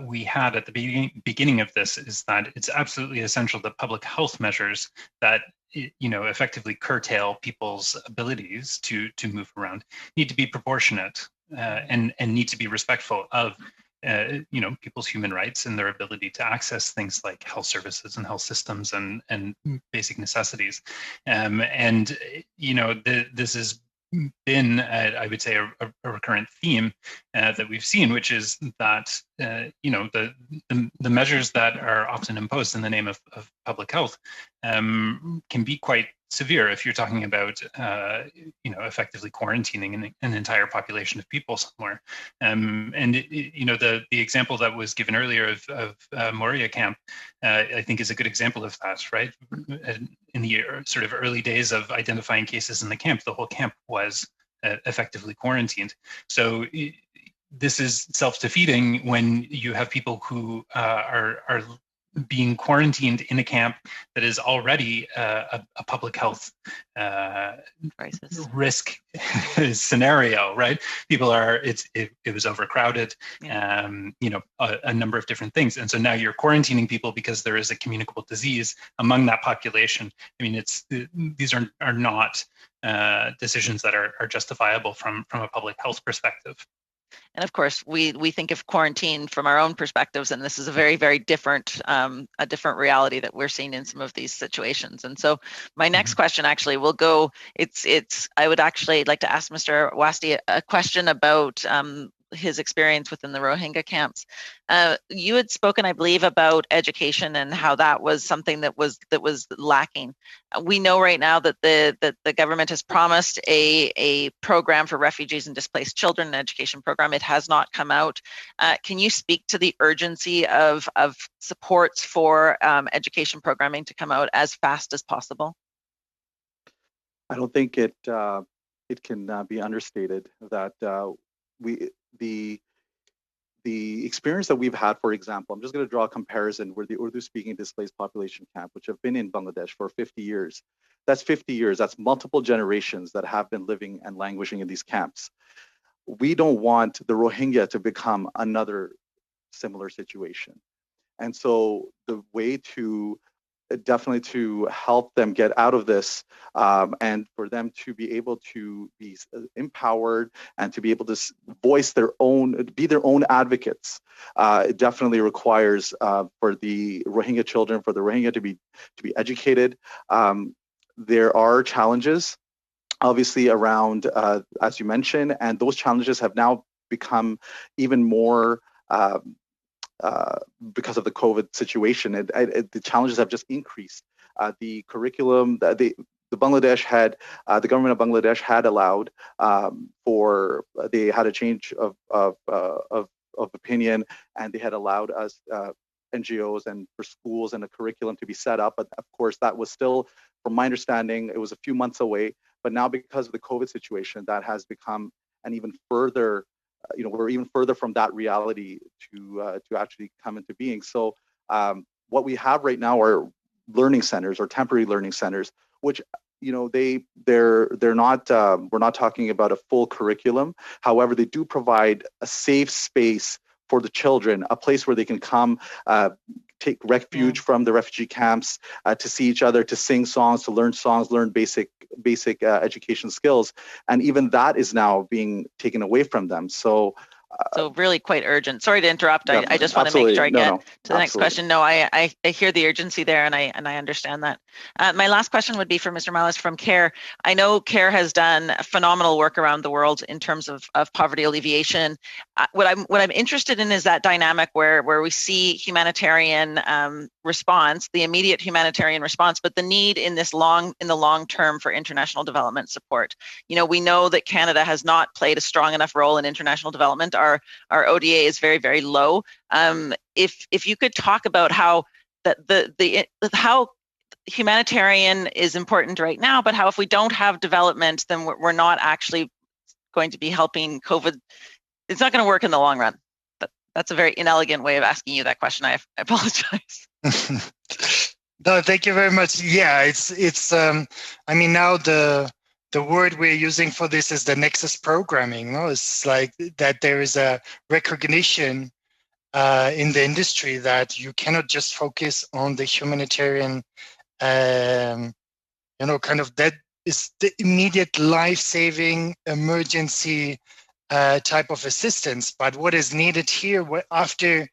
Speaker 17: we had at the beginning of this is that it's absolutely essential that public health measures that effectively curtail people's abilities to move around need to be proportionate and need to be respectful of people's human rights and their ability to access things like health services and health systems and basic necessities. This is been, I would say, a recurrent theme that we've seen, which is that the measures that are often imposed in the name of public health can be quite severe if you're talking about effectively quarantining an entire population of people somewhere. The example that was given earlier of Moria camp, I think, is a good example of that, right? In the sort of early days of identifying cases in the camp, the whole camp was effectively quarantined. So this is self-defeating when you have people who are being quarantined in a camp that is already a public health risk scenario, right? People are, it was overcrowded, a number of different things. And so now you're quarantining people because there is a communicable disease among that population. I mean, these are not decisions that are justifiable from a public health perspective.
Speaker 10: And of course, we think of quarantine from our own perspectives, and this is a very, very different reality that we're seeing in some of these situations. And so my next question actually will go, I would actually like to ask Mr. Wasti a question about his experience within the Rohingya camps. You had spoken, I believe, about education and how that was something that was lacking. We know right now that the government has promised a program for refugees and displaced children, an education program. It has not come out. Can you speak to the urgency of supports for education programming to come out as fast as possible?
Speaker 16: I don't think it can be understated that the experience that we've had, for example, I'm just going to draw a comparison where the Urdu-speaking displaced population camp, which have been in Bangladesh for 50 years, that's 50 years, that's multiple generations that have been living and languishing in these camps. We don't want the Rohingya to become another similar situation. And so the way to definitely to help them get out of this and for them to be able to be empowered and to be able to voice their own, be their own advocates, it definitely requires for the Rohingya children, for the Rohingya to be educated. There are challenges, obviously, around, as you mentioned, and those challenges have now become even more because of the COVID situation. The challenges have just increased. The curriculum, the Bangladesh had, the government of Bangladesh had allowed they had a change of opinion, and they had allowed us NGOs and for schools and a curriculum to be set up. But of course, that was still, from my understanding, it was a few months away. But now, because of the COVID situation, that has become an even further, we're even further from that reality to actually come into being. So what we have right now are learning centers or temporary learning centers, which they're not, we're not talking about a full curriculum. However, they do provide a safe space for the children, a place where they can come, take refuge from the refugee camps, to see each other, to sing songs, learn basic education skills. And even that is now being taken away from them. So
Speaker 10: So really quite urgent. Sorry to interrupt.
Speaker 16: No,
Speaker 10: I just want to make sure I get to the next
Speaker 16: absolutely.
Speaker 10: question. No, I hear the urgency there, and I understand that. My last question would be for Mr. Mallis from CARE. I know CARE has done phenomenal work around the world in terms of poverty alleviation. What I'm interested in is that dynamic where we see humanitarian response, the immediate humanitarian response, but the need in the long term for international development support. You know, we know that Canada has not played a strong enough role in international development. Our ODA is very, very low. If you could talk about how how humanitarian is important right now, but how if we don't have development, then we're not actually going to be helping COVID. It's not going to work in the long run. That's a very inelegant way of asking you that question. I apologize.
Speaker 13: No, thank you very much. Yeah, it's. I mean, now the word we're using for this is the nexus programming. No, it's like that there is a recognition in the industry that you cannot just focus on the humanitarian, kind of that is the immediate life-saving emergency type of assistance. But what is needed here after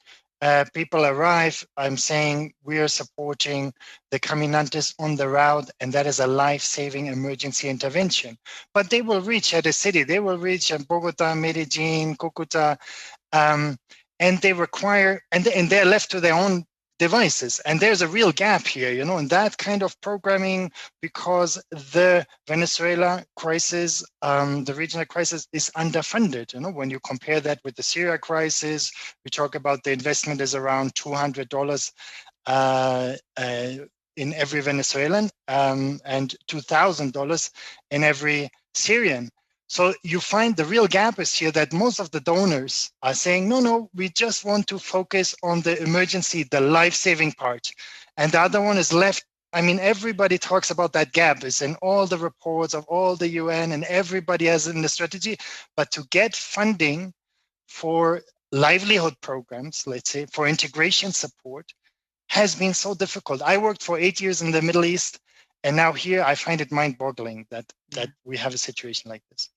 Speaker 13: people arrive, I'm saying we are supporting the caminantes on the route, and that is a life-saving emergency intervention. But they will reach at a city. They will reach at Bogota, Medellin, Cucuta, and they require, and they're left to their own devices. And there's a real gap here, in that kind of programming, because the Venezuela crisis, the regional crisis is underfunded. When you compare that with the Syria crisis, we talk about the investment is around $200 in every Venezuelan and $2,000 in every Syrian. So you find the real gap is here that most of the donors are saying, no, we just want to focus on the emergency, the life-saving part. And the other one is left. I mean, everybody talks about that gap. It's in all the reports of all the UN, and everybody has in the strategy. But to get funding for livelihood programs, let's say, for integration support, has been so difficult. I worked for 8 years in the Middle East, and now here I find it mind-boggling that we have a situation like this.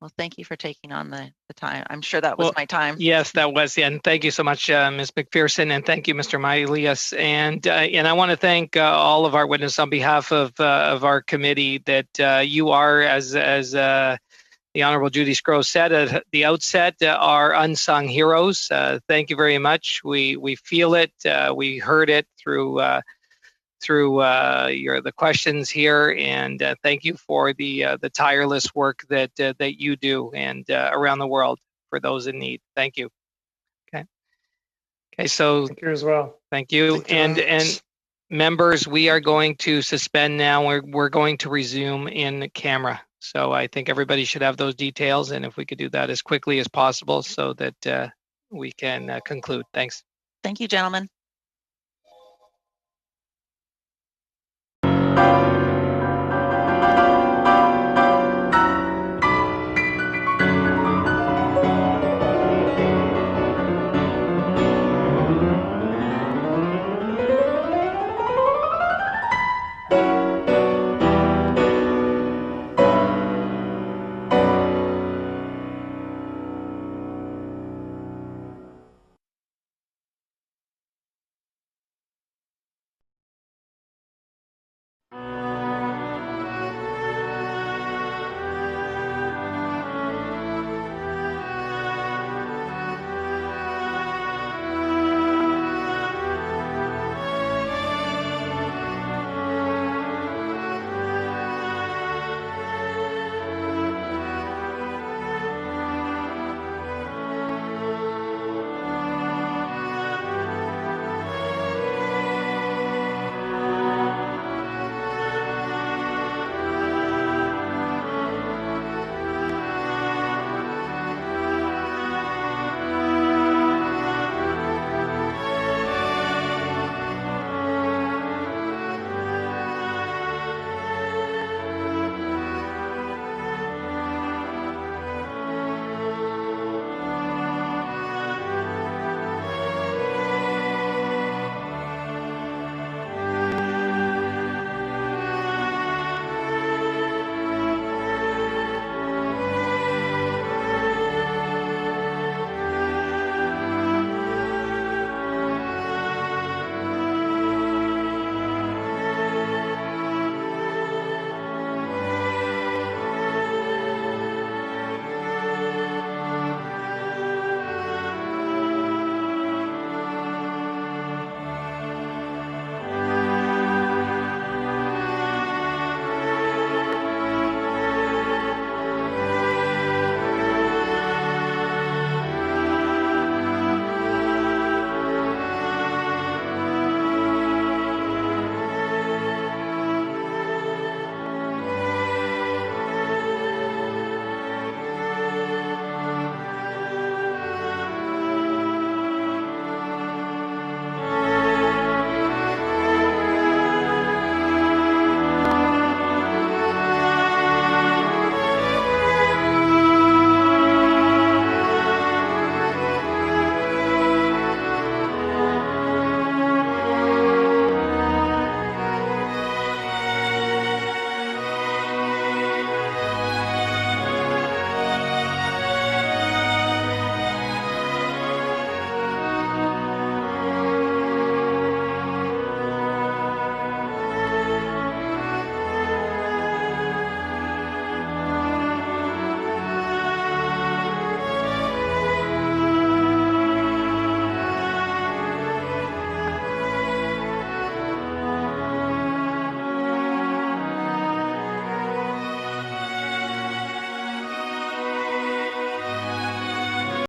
Speaker 10: Well, thank you for taking on the time. I'm sure that was my time.
Speaker 1: Yes, that was. And thank you so much, Ms. McPherson, and thank you, Mr. Mailias. And I want to thank all of our witnesses on behalf of our committee that you are, as the Honorable Judy Scrooge said at the outset, are unsung heroes. Thank you very much. We feel it. We heard it through the questions here, and thank you for the tireless work that you do and around the world for those in need. Thank you. Okay. So
Speaker 14: thank you as well.
Speaker 1: Thank you. And members, we are going to suspend now. We're going to resume in camera. So I think everybody should have those details, and if we could do that as quickly as possible so that we can conclude. Thanks.
Speaker 10: Thank you, gentlemen.